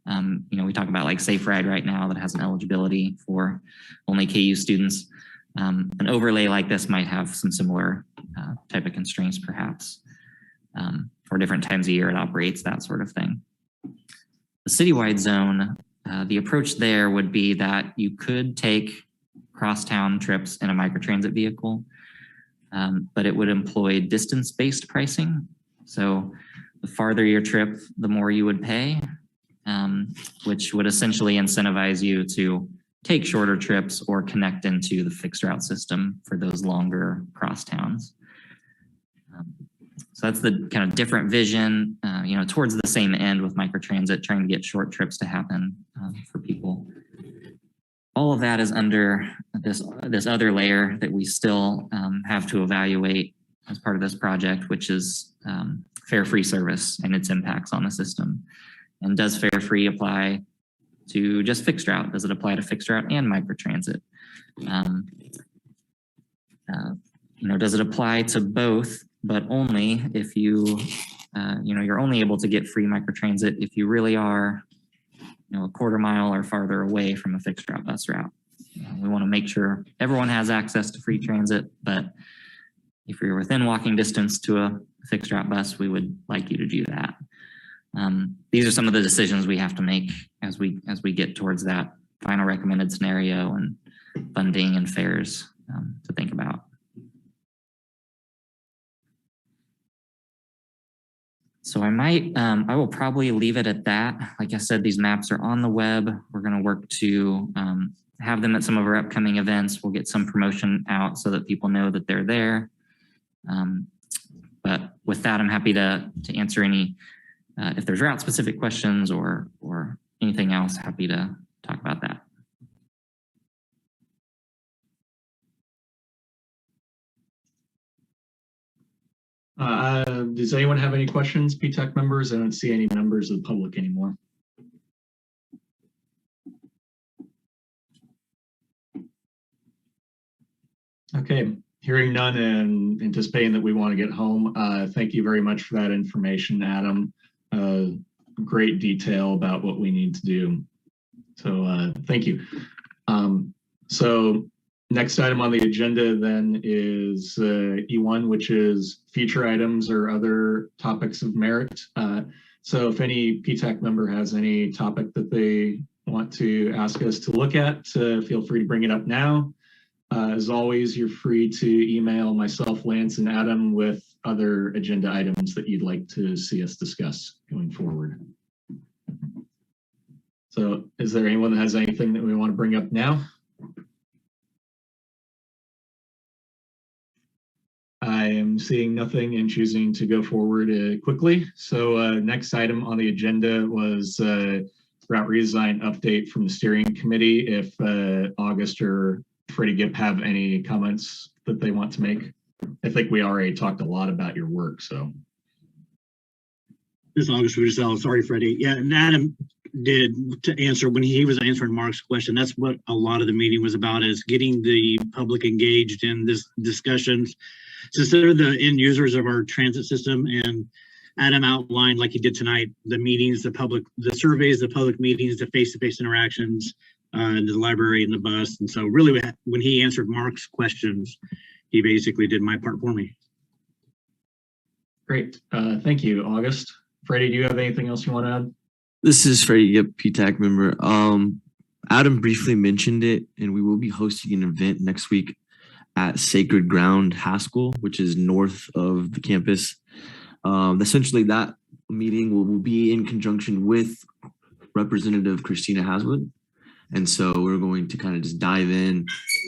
We talk about like Safe Ride right now that has an eligibility for only KU students. An overlay like this might have some similar type of constraints perhaps, or different times a year it operates, that sort of thing. The citywide zone, the approach there would be that you could take crosstown trips in a microtransit vehicle, but it would employ distance-based pricing. So the farther your trip, the more you would pay, which would essentially incentivize you to take shorter trips or connect into the fixed route system for those longer crosstowns. So that's the kind of different vision, towards the same end with microtransit, trying to get short trips to happen for people. All of that is under this other layer that we still have to evaluate as part of this project, which is fare-free service and its impacts on the system. And does fare-free apply to just fixed route? Does it apply to fixed route and microtransit? Does it apply to both, but only if you're only able to get free microtransit if you really are, a quarter mile or farther away from a fixed route bus route. We want to make sure everyone has access to free transit, but if you're within walking distance to a fixed route bus, we would like you to do that. These are some of the decisions we have to make as we get towards that final recommended scenario and funding and fares to think about. So I will probably leave it at that. Like I said, these maps are on the web. We're going to work to have them at some of our upcoming events. We'll get some promotion out so that people know that they're there. But with that, I'm happy to answer any, if there's route specific questions or anything else, happy to talk about that. Does anyone have any questions, PTAC members? I don't see any members of the public anymore. Okay, hearing none and anticipating that we want to get home, thank you very much for that information, Adam. Great detail about what we need to do. So thank you. So next item on the agenda then is E1, which is future items or other topics of merit. So if any PTAC member has any topic that they want to ask us to look at, feel free to bring it up now. As always, you're free to email myself, Lance, and Adam with other agenda items that you'd like to see us discuss going forward. So is there anyone that has anything that we want to bring up now? I am seeing nothing and choosing to go forward quickly. So next item on the agenda was route redesign update from the steering committee. If August or Freddie Gipp have any comments that they want to make. I think we already talked a lot about your work, so. This is August Rudisell. Sorry, Freddie. Yeah, and Adam did to answer when he was answering Mark's question. That's what a lot of the meeting was about, is getting the public engaged in this discussions. Since they're the end users of our transit system, and Adam outlined, like he did tonight, the meetings, the surveys, the public meetings, the face-to-face interactions, in the library and the bus. And so really when he answered Mark's questions, he basically did my part for me. Great. Thank you, August. Freddie, do you have anything else you want to add? This is Freddie Gipp, PTAC member. Adam briefly mentioned it, and we will be hosting an event next week at Sacred Ground Haskell, which is north of the campus. Essentially, that meeting will be in conjunction with Representative Christina Haswood. And so we're going to kind of just dive in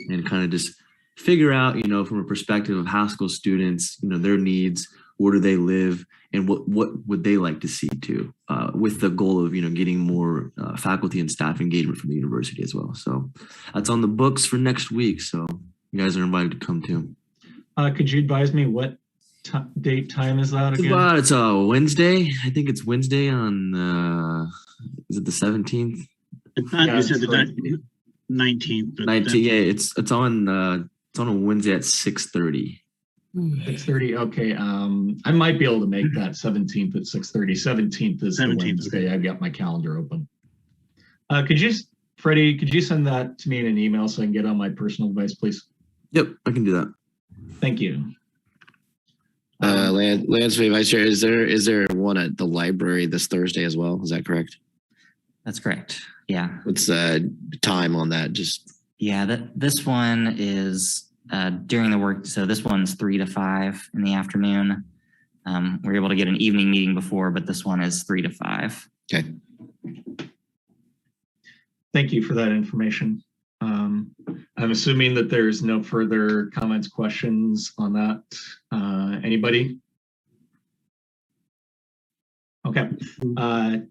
and kind of just figure out, from a perspective of Haskell students, their needs, where do they live, and what would they like to see too, with the goal of, getting more faculty and staff engagement from the university as well. So that's on the books for next week. So you guys are invited to come too. Could you advise me what date time is that again? It's Wednesday. I think it's Wednesday on, is it the 17th? I thought you said the 19th. 19. Yeah, it's on a Wednesday at 6:30. 6:30. Okay. I might be able to make that 17th at 6:30. 17th is the 17th. Wednesday. I've got my calendar open. Freddie, could you send that to me in an email so I can get on my personal device, please? Yep, I can do that. Thank you. Lance, Vice Chair, is there one at the library this Thursday as well? Is that correct? That's correct. Yeah. What's the time on that? This one is during the work. So this one's 3 to 5 in the afternoon. We're able to get an evening meeting before, but this one is 3 to 5. Okay. Thank you for that information. I'm assuming that there's no further comments, questions on that. Anybody? Okay.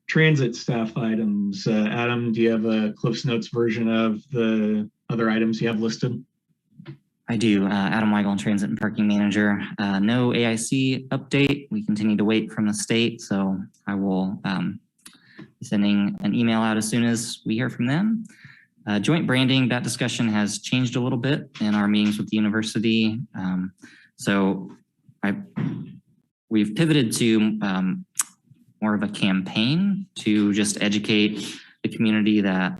Transit staff items. Adam, do you have a Cliff's Notes version of the other items you have listed? I do. Adam Weigel, Transit and Parking Manager. No AIC update. We continue to wait from the state, so I will be sending an email out as soon as we hear from them. Joint branding, that discussion has changed a little bit in our meetings with the university. We've pivoted to more of a campaign to just educate the community that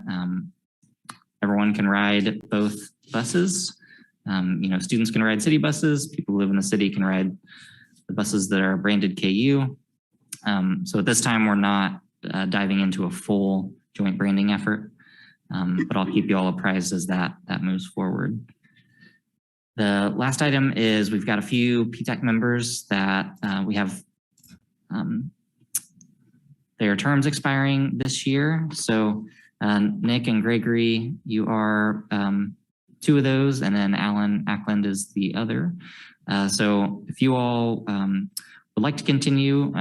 everyone can ride both buses. Students can ride city buses. People who live in the city can ride the buses that are branded KU. So at this time, we're not diving into a full joint branding effort, but I'll keep you all apprised as that moves forward. The last item is we've got a few PTAC members that we have their terms expiring this year. So Nick and Gregory, you are two of those, and then Alan Ackland is the other. So if you all would like to continue,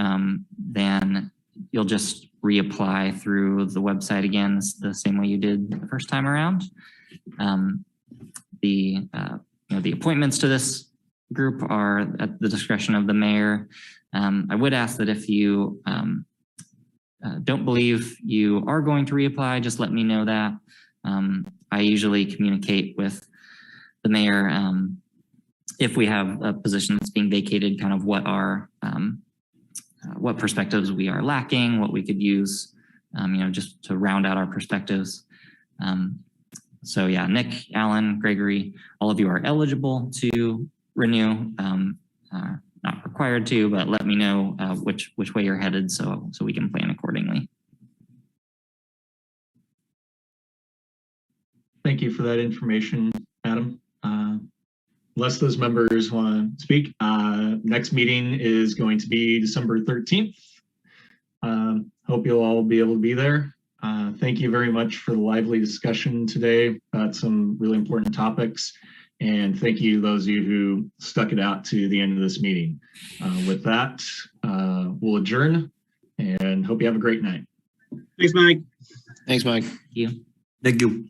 then you'll just reapply through the website again, the same way you did the first time around. The appointments to this group are at the discretion of the mayor. I would ask that if you don't believe you are going to reapply, just let me know that. I usually communicate with the mayor if we have a position that's being vacated, kind of what perspectives we are lacking, what we could use, just to round out our perspectives. So yeah, Nick, Alan, Gregory, all of you are eligible to renew. Not required to, but let me know which way you're headed so we can plan accordingly. Thank you for that information, Adam. Unless those members want to speak, next meeting is going to be December 13th. Hope you'll all be able to be there. Thank you very much for the lively discussion today about some really important topics. And thank you, those of you who stuck it out to the end of this meeting. With that, we'll adjourn and hope you have a great night. Thanks, Mike. Thanks, Mike. Thank you. Thank you.